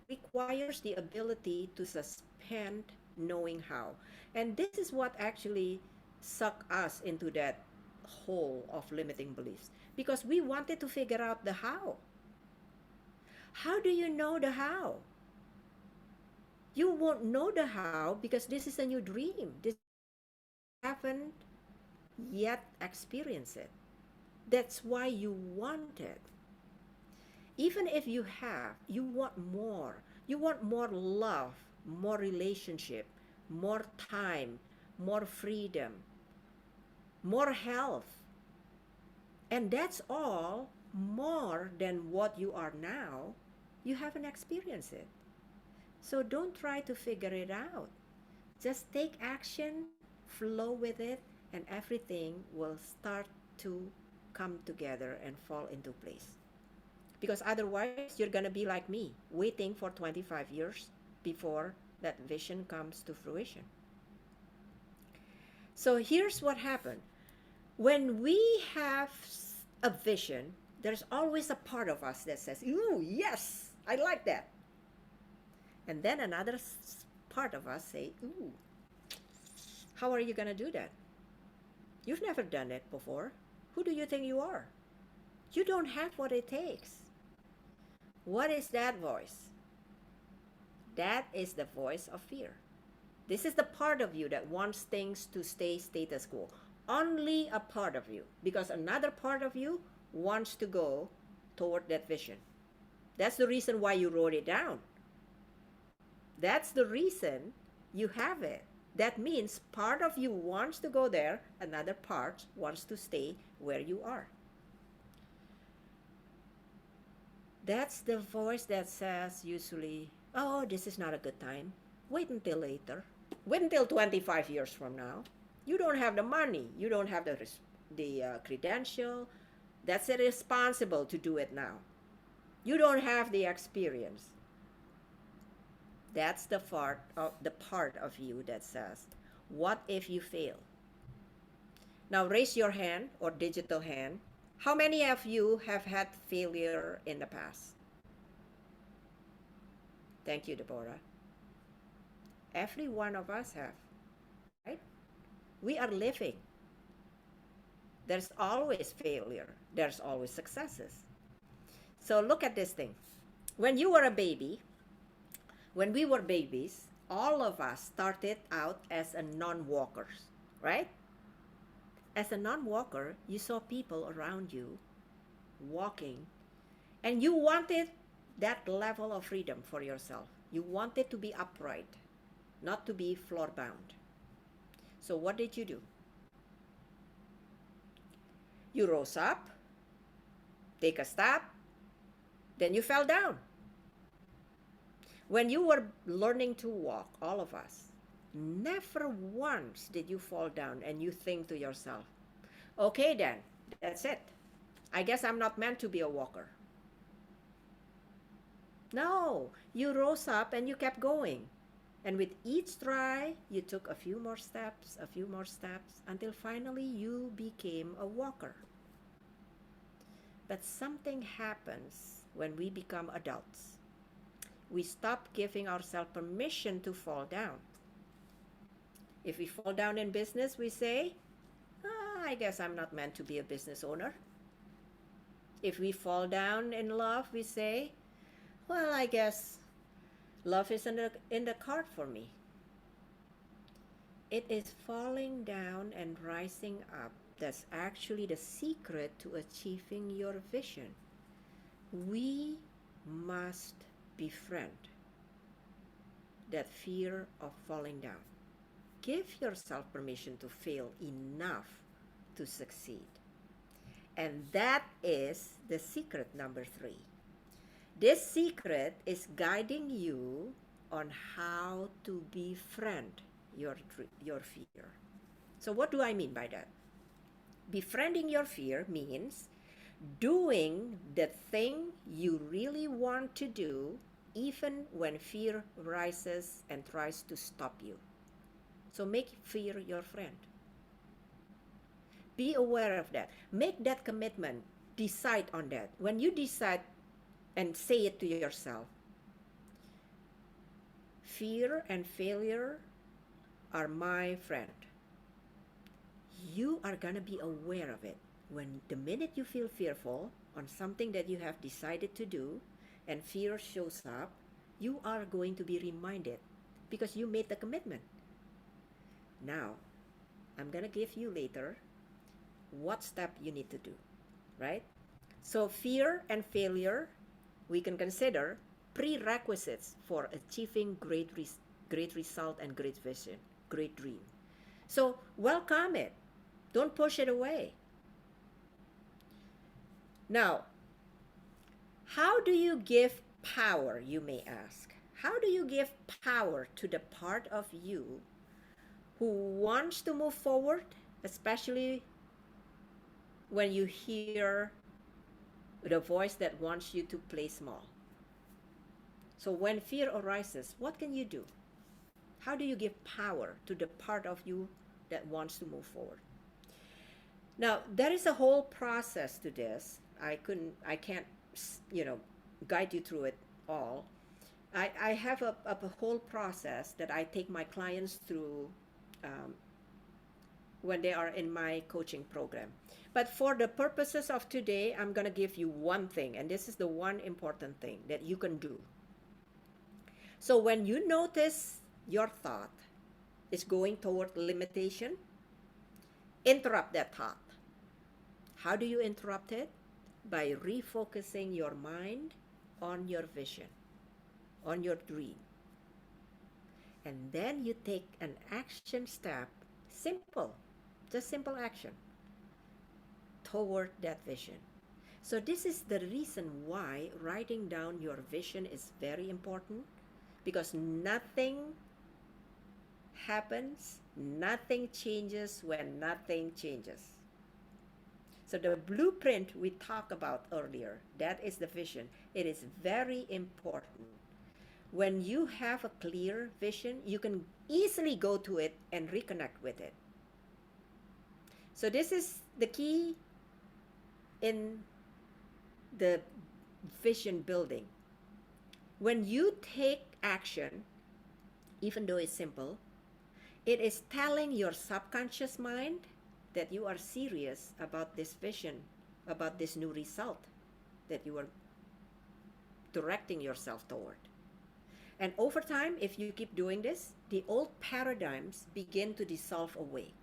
requires the ability to suspend knowing how. And this is what actually sucked us into that hole of limiting beliefs because we wanted to figure out the how. How do you know the how? You won't know the how because this is a new dream. This haven't yet experienced it. That's why you want it. Even if you have, you want more. You want more love, more relationship, more time, more freedom, more health. And that's all more than what you are now. You haven't experienced it. So don't try to figure it out. Just take action, flow with it, and everything will start to come together and fall into place. Because otherwise, you're going to be like me, waiting for 25 years before that vision comes to fruition. So here's what happened. When we have a vision, there's always a part of us that says, ooh, yes, I like that. And then another part of us say, ooh, how are you going to do that? You've never done it before. Who do you think you are? You don't have what it takes. What is that voice? That is the voice of fear. This is the part of you that wants things to stay status quo. Only a part of you, because another part of you wants to go toward that vision. That's the reason why you wrote it down. That's the reason you have it. That means part of you wants to go there, another part wants to stay where you are. That's the voice that says usually, oh, this is not a good time. Wait until later. Wait until 25 years from now. You don't have the money. You don't have the credential. That's irresponsible to do it now. You don't have the experience. That's the part of you that says, what if you fail? Now raise your hand or digital hand. How many of you have had failure in the past? Thank you, Deborah. Every one of us have, right? We are living. There's always failure. There's always successes. So look at this thing. When you were a baby, when we were babies, all of us started out as a non-walkers, right? As a non-walker, you saw people around you walking, and you wanted that level of freedom for yourself. You wanted to be upright, not to be floor bound. So what did you do? You rose up, take a step, then you fell down. When you were learning to walk, all of us, never once did you fall down and you think to yourself, okay then, that's it. I guess I'm not meant to be a walker. No, you rose up and you kept going. And with each try, you took a few more steps, until finally you became a walker. But something happens when we become adults. We stop giving ourselves permission to fall down. If we fall down in business, we say, I guess I'm not meant to be a business owner. If we fall down in love, we say, well, I guess love is in the card for me. It is falling down and rising up that's actually the secret to achieving your vision. We must befriend that fear of falling down. Give yourself permission to fail enough to succeed. And that is the secret number 3. This secret is guiding you on how to befriend your fear. So what do I mean by that? Befriending your fear means doing the thing you really want to do even when fear rises and tries to stop you. So make fear your friend. Be aware of that. Make that commitment. Decide on that. When you decide and say it to yourself, fear and failure are my friend. You are going to be aware of it. When the minute you feel fearful on something that you have decided to do and fear shows up, you are going to be reminded because you made the commitment. Now, I'm going to give you later what step you need to do, right? So fear and failure, we can consider prerequisites for achieving great result and great vision, great dream. So welcome it. Don't push it away. Now, how do you give power, you may ask? How do you give power to the part of you who wants to move forward, especially when you hear the voice that wants you to play small? So when fear arises, what can you do? How do you give power to the part of you that wants to move forward? Now, there is a whole process to this. I can't, guide you through it all. I have a whole process that I take my clients through when they are in my coaching program. But for the purposes of today, I'm going to give you one thing, and this is the one important thing that you can do. So when you notice your thought is going toward limitation, interrupt that thought. How do you interrupt it? By refocusing your mind on your vision, on your dream. And then you take an action step, simple, just simple action, toward that vision. So this is the reason why writing down your vision is very important, because nothing happens, nothing changes when nothing changes. So the blueprint we talked about earlier, that is the vision. It is very important. When you have a clear vision, you can easily go to it and reconnect with it. So this is the key in the vision building. When you take action, even though it's simple, it is telling your subconscious mind that you are serious about this vision, about this new result that you are directing yourself toward. And over time, if you keep doing this, the old paradigms begin to dissolve away.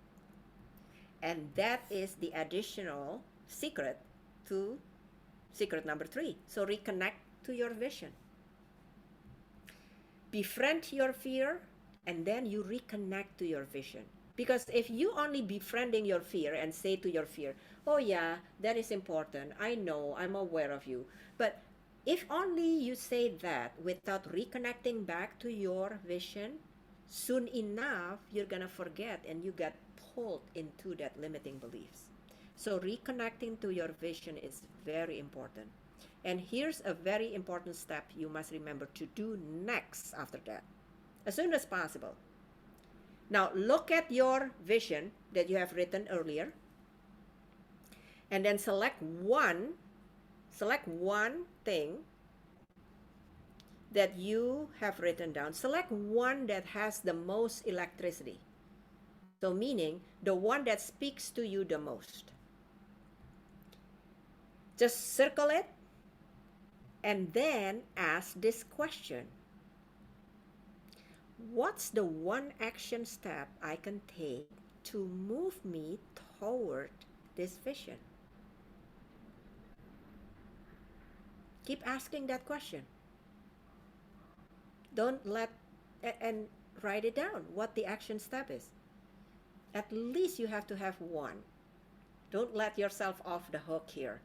And that is the additional secret to Secret number 3. So reconnect to your vision. Befriend your fear, and then you reconnect to your vision. Because if you only befriending your fear and say to your fear, oh yeah, that is important, I know, I'm aware of you. But if only you say that without reconnecting back to your vision, soon enough, you're gonna forget and you get pulled into that limiting beliefs. So reconnecting to your vision is very important. And here's a very important step you must remember to do next after that, as soon as possible. Now, look at your vision that you have written earlier, and then select one thing that you have written down. Select one that has the most electricity. So meaning the one that speaks to you the most. Just circle it and then ask this question. What's the one action step I can take to move me toward this vision? Keep asking that question. Don't let, and write it down, what the action step is. At least you have to have one. Don't let yourself off the hook here.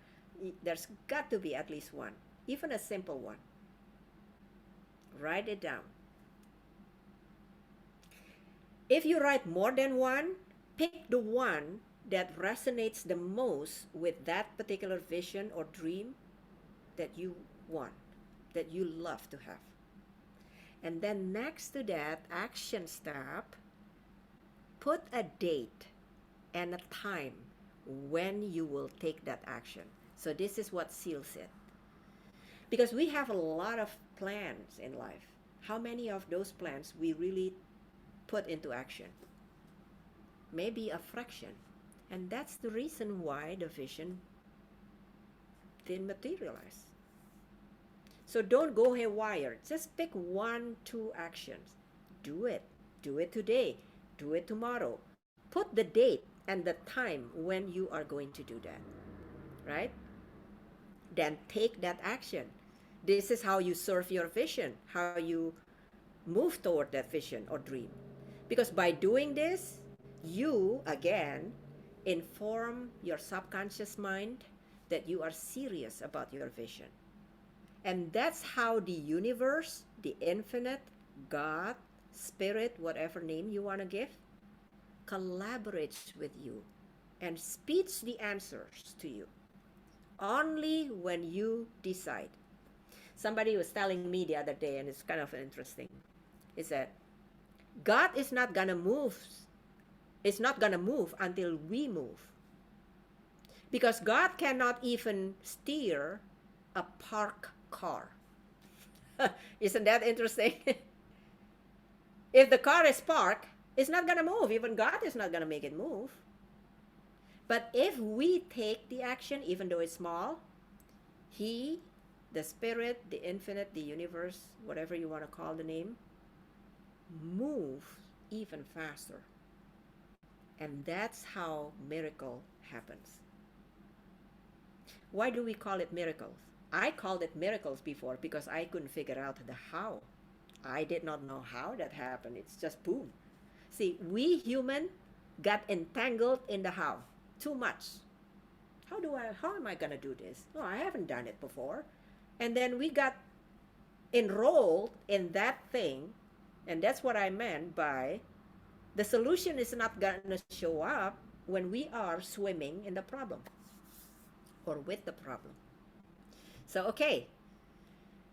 There's got to be at least one, even a simple one. Write it down. If you write more than one, pick the one that resonates the most with that particular vision or dream that you want, that you love to have. And then next to that action step, put a date and a time when you will take that action. So this is what seals it. Because we have a lot of plans in life. How many of those plans we really put into action? Maybe a fraction. And that's the reason why the vision didn't materialize. So don't go haywire. Just pick 1-2 actions. Do it. Do it today. Do it tomorrow. Put the date and the time when you are going to do that. Right? Then take that action. This is how you serve your vision, how you move toward that vision or dream. Because by doing this, you, again, inform your subconscious mind that you are serious about your vision. And that's how the universe, the infinite, God, spirit, whatever name you want to give, collaborates with you and speeds the answers to you. Only when you decide. Somebody was telling me the other day, and it's kind of interesting, is that God is not gonna move. It's not gonna move until we move. Because God cannot even steer a parked car. Isn't that interesting? If the car is parked, it's not gonna move. Even God is not gonna make it move. But if we take the action, even though it's small, He, the Spirit, the Infinite, the Universe, whatever you want to call the name, move even faster. And that's how miracle happens. Why do we call it miracles? I called it miracles before because I couldn't figure out the how. I did not know how that happened. It's just boom. See, we human got entangled in the how too much. How am I gonna do this? Oh, I haven't done it before. And then we got enrolled in that thing, and that's what I meant by the solution is not gonna show up when we are swimming in the problem or with the problem. So, okay.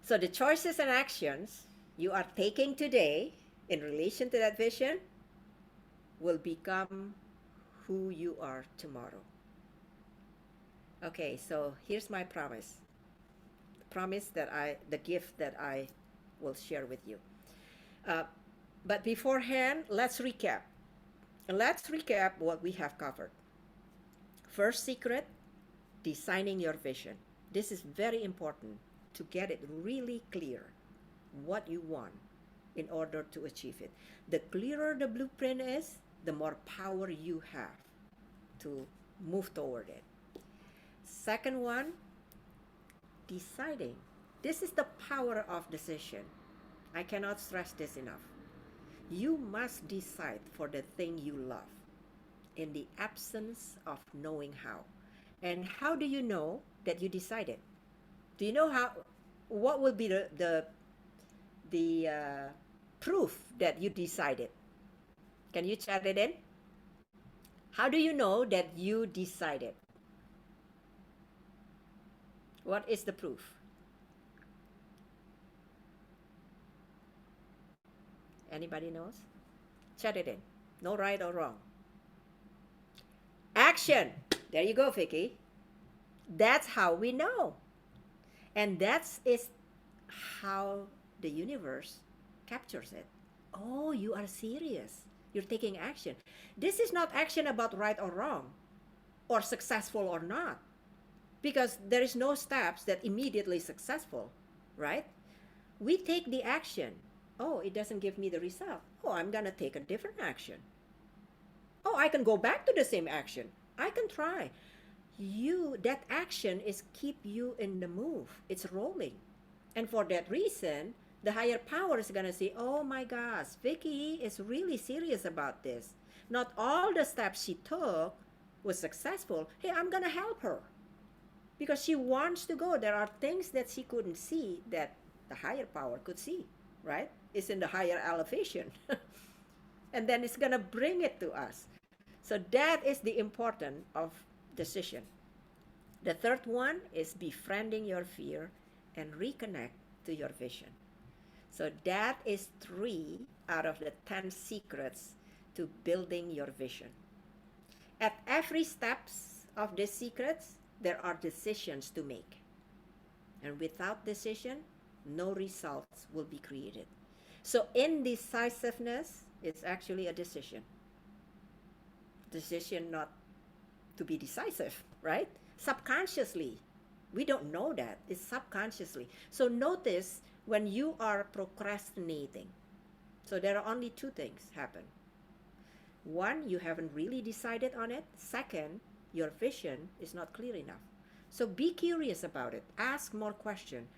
So the choices and actions you are taking today in relation to that vision will become who you are tomorrow. Okay, so here's my promise. The gift that I will share with you. But beforehand, let's recap. Let's recap what we have covered. First secret, designing your vision. This is very important to get it really clear what you want in order to achieve it. The clearer the blueprint is, the more power you have to move toward it. Second one, deciding. This is the power of decision. I cannot stress this enough. You must decide for the thing you love in the absence of knowing how. And how do you know that you decided? Do you know how? What will be the proof that you decided? Can you chat it in? How do you know that you decided? What is the proof? Anybody knows? Chat it in. No right or wrong. Action. There you go, Vicky. That's how we know. And that is how the universe captures it. Oh, you are serious. You're taking action. This is not action about right or wrong or successful or not, because there is no steps that immediately successful, right? We take the action. Oh, it doesn't give me the result. Oh, I'm going to take a different action. Oh, I can go back to the same action. I can try. That action is keep you in the move. It's rolling. And for that reason, the higher power is going to say, oh my gosh, Vicky is really serious about this. Not all the steps she took was successful. Hey, I'm going to help her. Because she wants to go. There are things that she couldn't see that the higher power could see, right? It's in the higher elevation. And then it's going to bring it to us. So that is the importance of decision. The third one is befriending your fear and reconnect to your vision. So that is 3 out of the 10 secrets to building your vision. At every steps of these secrets, there are decisions to make. And without decision, no results will be created. So indecisiveness is actually a decision. Decision not to be decisive, right? Subconsciously. We don't know that. It's subconsciously. So notice when you are procrastinating. So there are only 2 things happen. 1, you haven't really decided on it. 2nd, your vision is not clear enough. So be curious about it. Ask more questions.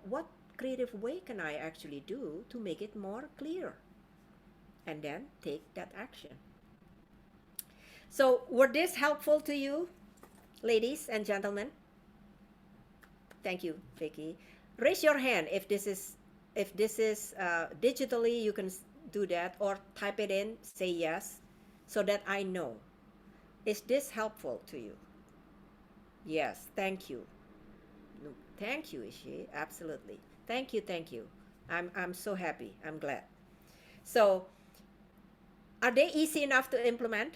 What creative way can I actually do to make it more clear? And then take that action. So were this helpful to you, ladies and gentlemen? Thank you, Vicky. Raise your hand if this is digitally, you can do that, or type it in, say yes, so that I know. Is this helpful to you? Yes, thank you. No, thank you, Ishi. Absolutely. Thank you, thank you. I'm so happy. I'm glad. So, are they easy enough to implement?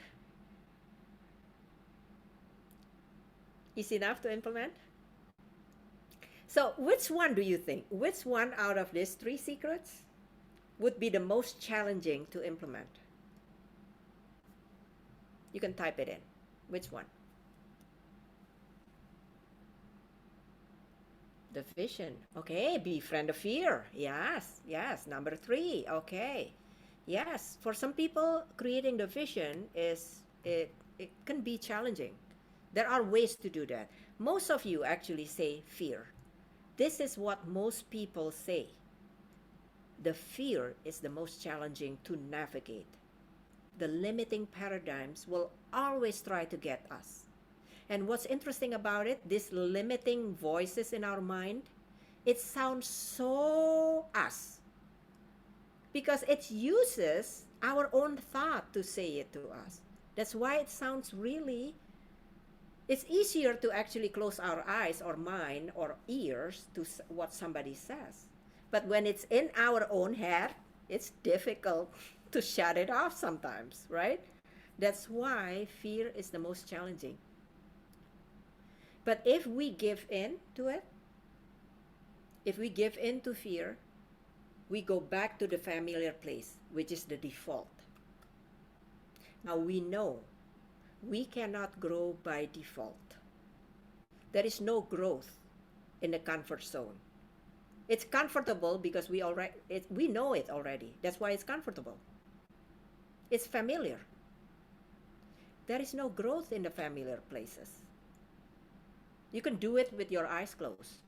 Easy enough to implement? So, which one do you think? Which one out of these 3 secrets would be the most challenging to implement? You can type it in. Which one? The vision. Okay, befriend the fear. Yes, yes. Number 3. Okay. Yes, for some people, creating the vision it can be challenging. There are ways to do that. Most of you actually say fear. This is what most people say. The fear is the most challenging to navigate. The limiting paradigms will always try to get us. And what's interesting about it, these limiting voices in our mind, it sounds so us. Because it uses our own thought to say it to us. That's why it sounds really, it's easier to actually close our eyes or mind or ears to what somebody says. But when it's in our own head, it's difficult to shut it off sometimes, right? That's why fear is the most challenging. But if we give in to it, if we give in to fear, we go back to the familiar place, which is the default. Now we know we cannot grow by default. There is no growth in the comfort zone. It's comfortable because we know it already. That's why it's comfortable. It's familiar. There is no growth in the familiar places. You can do it with your eyes closed.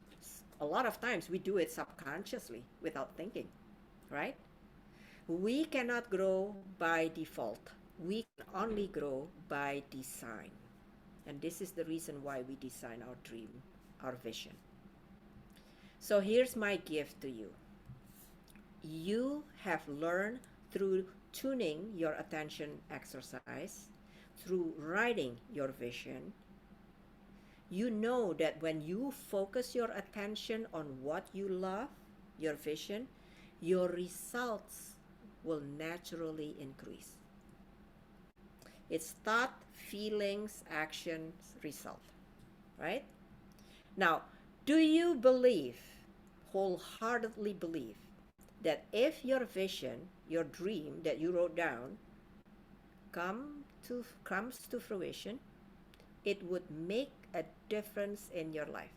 A lot of times we do it subconsciously without thinking, right? We cannot grow by default. We can only grow by design. And this is the reason why we design our dream, our vision. So here's my gift to you. You have learned through tuning your attention exercise, through writing your vision. You know that when you focus your attention on what you love, your vision, your results will naturally increase. It's thought, feelings, actions, result, right? Now, do you believe, wholeheartedly believe, that if your vision, your dream that you wrote down, comes to fruition, it would make a difference in your life?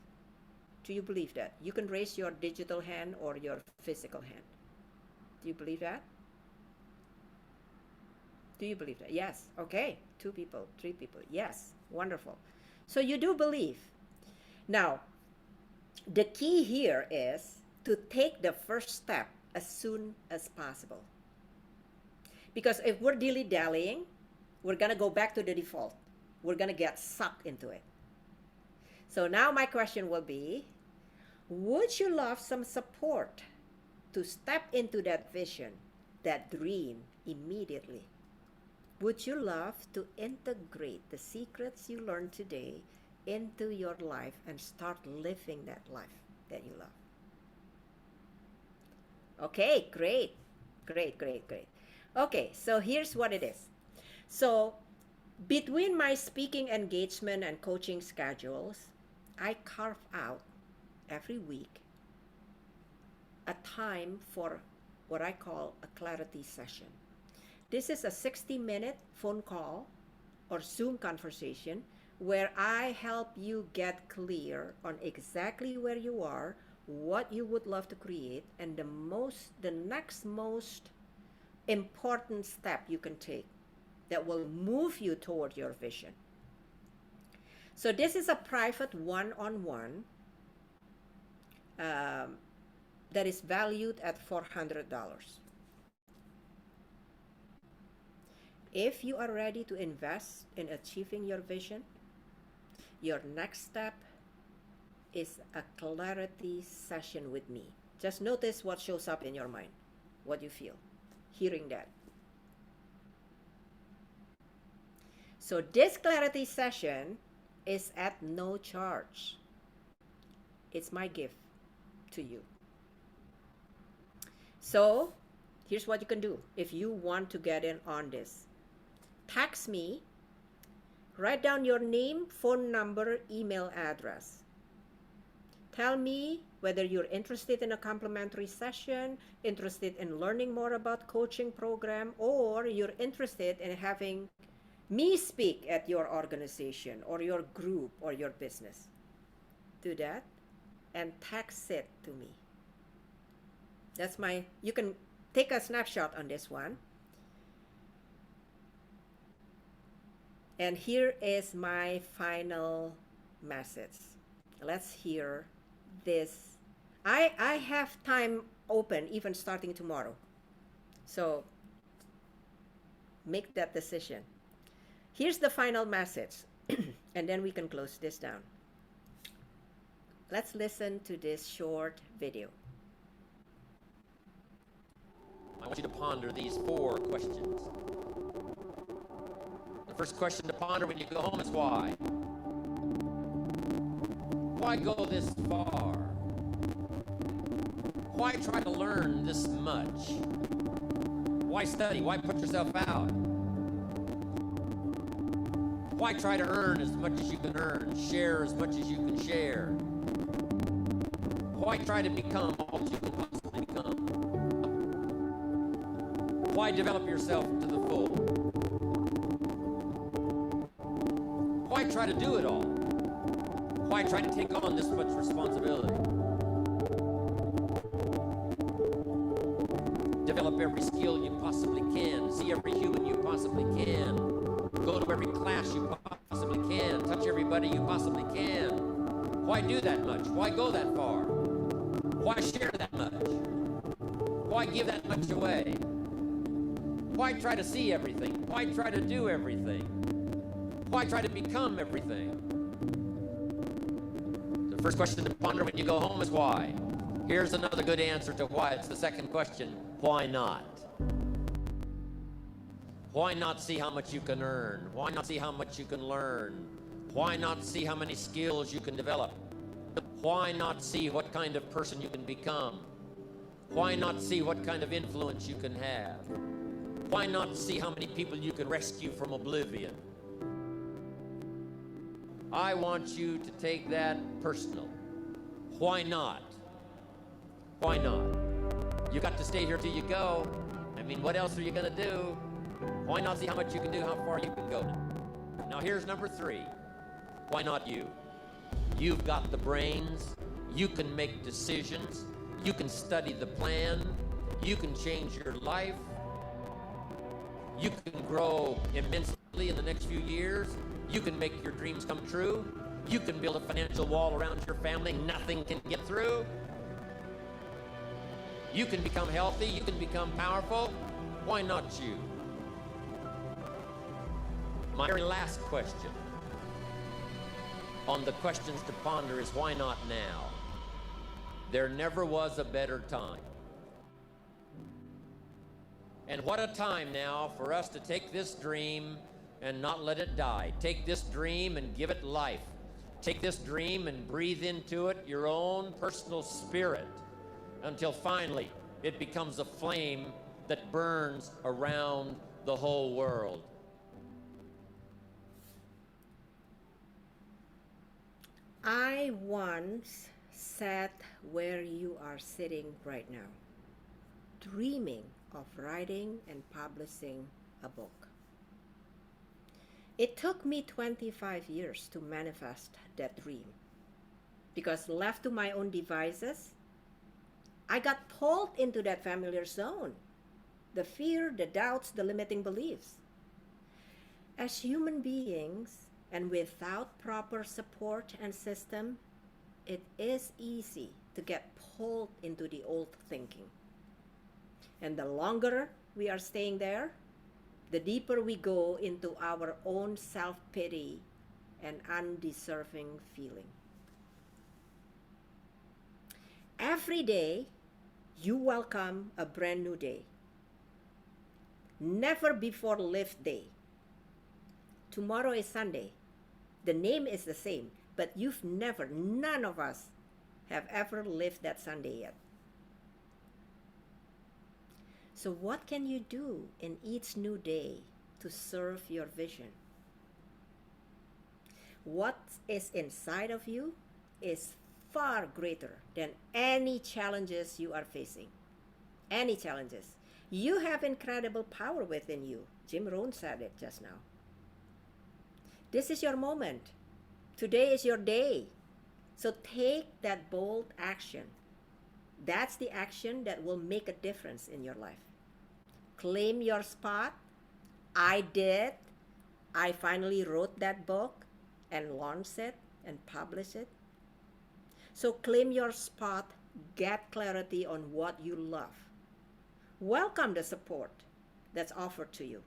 Do you believe that? You can raise your digital hand or your physical hand. Do you believe that? Do you believe that? Yes. Okay. 2 people, 3 people. Yes. Wonderful. So you do believe. Now, the key here is to take the first step as soon as possible. Because if we're dilly-dallying, we're going to go back to the default. We're going to get sucked into it. So now my question will be, would you love some support to step into that vision, that dream immediately? Would you love to integrate the secrets you learned today into your life and start living that life that you love? Okay, great. Great, great, great. Okay, so here's what it is. So between my speaking engagement and coaching schedules, I carve out every week a time for what I call a clarity session. This is a 60-minute phone call or Zoom conversation where I help you get clear on exactly where you are, what you would love to create, and the next most important step you can take that will move you toward your vision. So this is a private one-on-one that is valued at $400. If you are ready to invest in achieving your vision, your next step is a clarity session with me. Just notice what shows up in your mind, what you feel, hearing that. So this clarity session is at no charge. It's my gift to you. So here's what you can do if you want to get in on this. Text me, write down your name, phone number, email address. Tell me whether you're interested in a complimentary session, interested in learning more about coaching program, or you're interested in having me speak at your organization or your group or your business. Do that and text it to me. You can take a snapshot on this one. And here is my final message. Let's hear this. I have time open even starting tomorrow. So make that decision. Here's the final message, and then we can close this down. Let's listen to this short video. I want you to ponder these 4 questions. The first question to ponder when you go home is why? Why go this far? Why try to learn this much? Why study? Why put yourself out? Why try to earn as much as you can earn, share as much as you can share? Why try to become all that you can possibly become? Why develop yourself to the full? Why try to do it all? Why try to take on this much responsibility? Develop every skill you possibly can, see every human you possibly can, go to every class you possibly can, touch everybody you possibly can. Why do that much? Why go that far? Why share that much? Why give that much away? Why try to see everything? Why try to do everything? Why try to become everything? The first question to ponder when you go home is why. Here's another good answer to why. It's the second question. Why not? Why not see how much you can earn? Why not see how much you can learn? Why not see how many skills you can develop? Why not see what kind of person you can become? Why not see what kind of influence you can have? Why not see how many people you can rescue from oblivion? I want you to take that personal. Why not? Why not? You got to stay here till you go. I mean, what else are you going to do? Why not see how much you can do, how far you can go? Now here's number 3. Why not you? You've got the brains. You can make decisions. You can study the plan. You can change your life. You can grow immensely in the next few years. You can make your dreams come true. You can build a financial wall around your family nothing can get through. You can become healthy. You can become powerful. Why not you? My very last question on the questions to ponder is why not now? There never was a better time. And what a time now for us to take this dream and not let it die. Take this dream and give it life. Take this dream and breathe into it your own personal spirit until finally it becomes a flame that burns around the whole world. I once sat where you are sitting right now, dreaming of writing and publishing a book. It took me 25 years to manifest that dream because left to my own devices, I got pulled into that familiar zone. The fear, the doubts, the limiting beliefs. As human beings, and without proper support and system, it is easy to get pulled into the old thinking. And the longer we are staying there, the deeper we go into our own self-pity and undeserving feeling. Every day, you welcome a brand new day. Never before lived day. Tomorrow is Sunday. The name is the same, but none of us have ever lived that Sunday yet. So what can you do in each new day to serve your vision? What is inside of you is far greater than any challenges you are facing. Any challenges. You have incredible power within you. Jim Rohn said it just now. This is your moment. Today is your day. So take that bold action. That's the action that will make a difference in your life. Claim your spot. I did. I finally wrote that book and launched it and published it. So claim your spot. Get clarity on what you love. Welcome the support that's offered to you.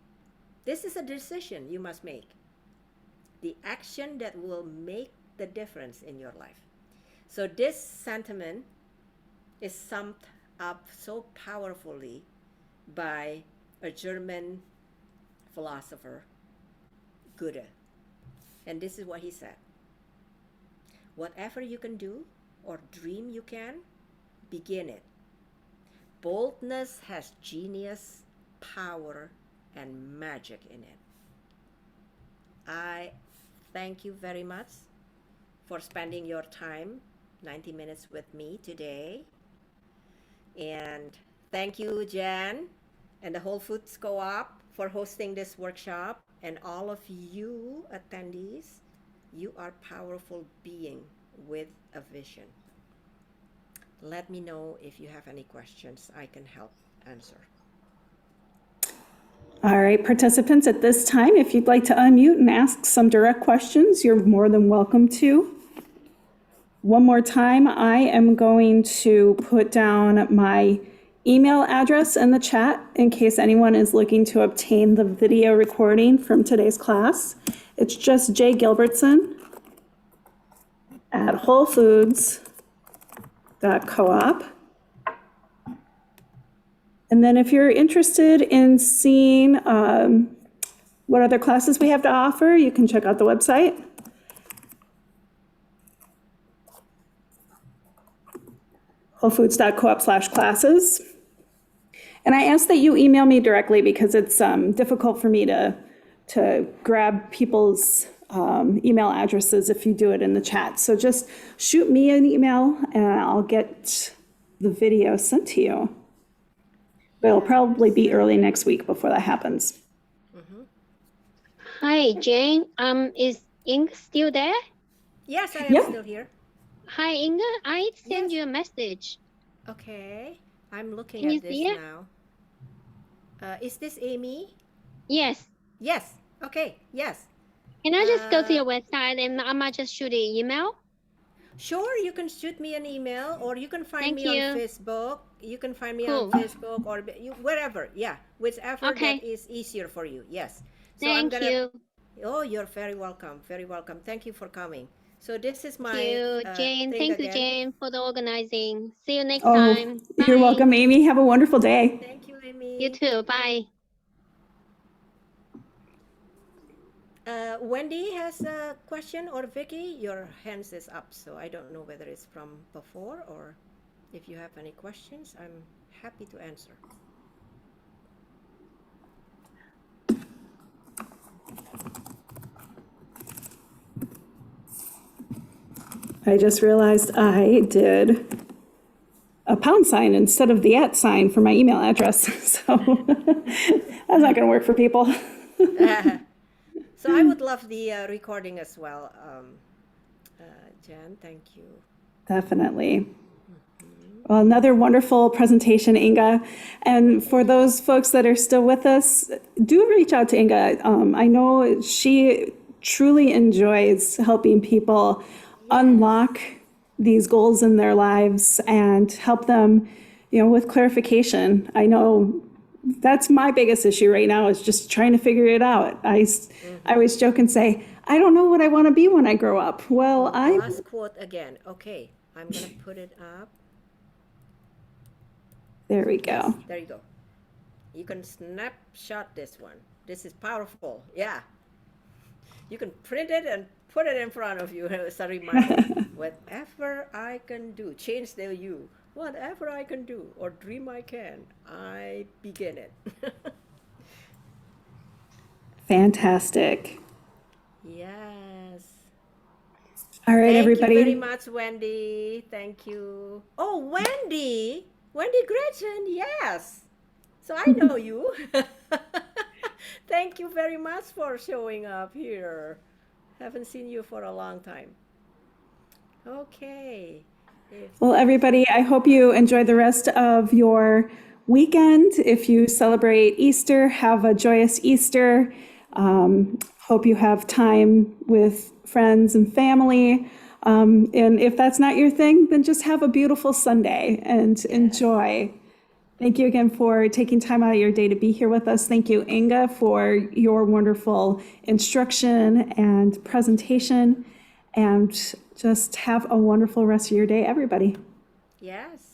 This is a decision you must make. The action that will make the difference in your life. So this sentiment is summed up so powerfully by a German philosopher, Goethe. And this is what he said. Whatever you can do or dream you can, begin it. Boldness has genius, power, and magic in it. I thank you very much for spending your time, 90 minutes with me today. And thank you, Jan and the Whole Foods Co-op for hosting this workshop. And all of you attendees, you are powerful beings with a vision. Let me know if you have any questions I can help answer. All right, participants, at this time, if you'd like to unmute and ask some direct questions, you're more than welcome to. one more time, I am going to put down my email address in the chat in case anyone is looking to obtain the video recording from today's class. It's just jgilbertson@wholefoods.coop. And then if you're interested in seeing what other classes we have to offer, you can check out the website. wholefoods.coop/classes. And I ask that you email me directly because it's difficult for me to grab people's email addresses if you do it in the chat. So just shoot me an email and I'll get the video sent to you. But it'll probably be early next week before that happens. Hi, Jane. Is Inga still there? Yes, I am still here. Hi, Inga. I sent Yes. you a message. Okay, I'm looking Can you at this see it? now. Is this Amy? Yes. Yes. Okay. Yes. Can I just go to your website and I might just shoot an email? Sure, you can shoot me an email, or you can find Thank me you. on Facebook. You can find me Cool. on Facebook or wherever. Yeah, whichever Okay. that is easier for you. Yes. So Thank you. Oh, you're very welcome. Very welcome. Thank you for coming. So this is my Thank you, Jane. thing Thank you, again. Jane, for the organizing. See you next Oh, time. you're Bye. welcome, Amy. Have a wonderful day. Thank you, Amy. You too. Bye. Wendy has a question, or Vicky, your hands is up, so I don't know whether it's from before or if you have any questions, I'm happy to answer. I just realized I did a pound sign instead of the @ sign for my email address. So that's not going to work for people. So I would love the recording as well, Jan. Thank you. Definitely. Well, another wonderful presentation, Inga. And for those folks that are still with us, do reach out to Inga. I know she truly enjoys helping people unlock these goals in their lives and help them, with clarification. I know that's my biggest issue right now, is just trying to figure it out. I always joke and say, I don't know what I want to be when I grow up. Well, Last quote again. Okay, I'm going to put it up. There we go. There you go. You can snapshot this one. This is powerful. Yeah. You can print it and put it in front of you as a reminder. Whatever I can do, change the you. Whatever I can do or dream I can, I begin it. Fantastic. Yes. All right, Thank everybody. you very much, Wendy. Thank you. Oh, Wendy. Wendy Gretchen, yes. So I know you. Thank you very much for showing up here. Haven't seen you for a long time. Okay. Well, everybody, I hope you enjoy the rest of your weekend. If you celebrate Easter, have a joyous Easter. Hope you have time with friends and family. And if that's not your thing, then just have a beautiful Sunday and enjoy. Thank you again for taking time out of your day to be here with us. Thank you, Inga, for your wonderful instruction and presentation. And just have a wonderful rest of your day, everybody. Yes.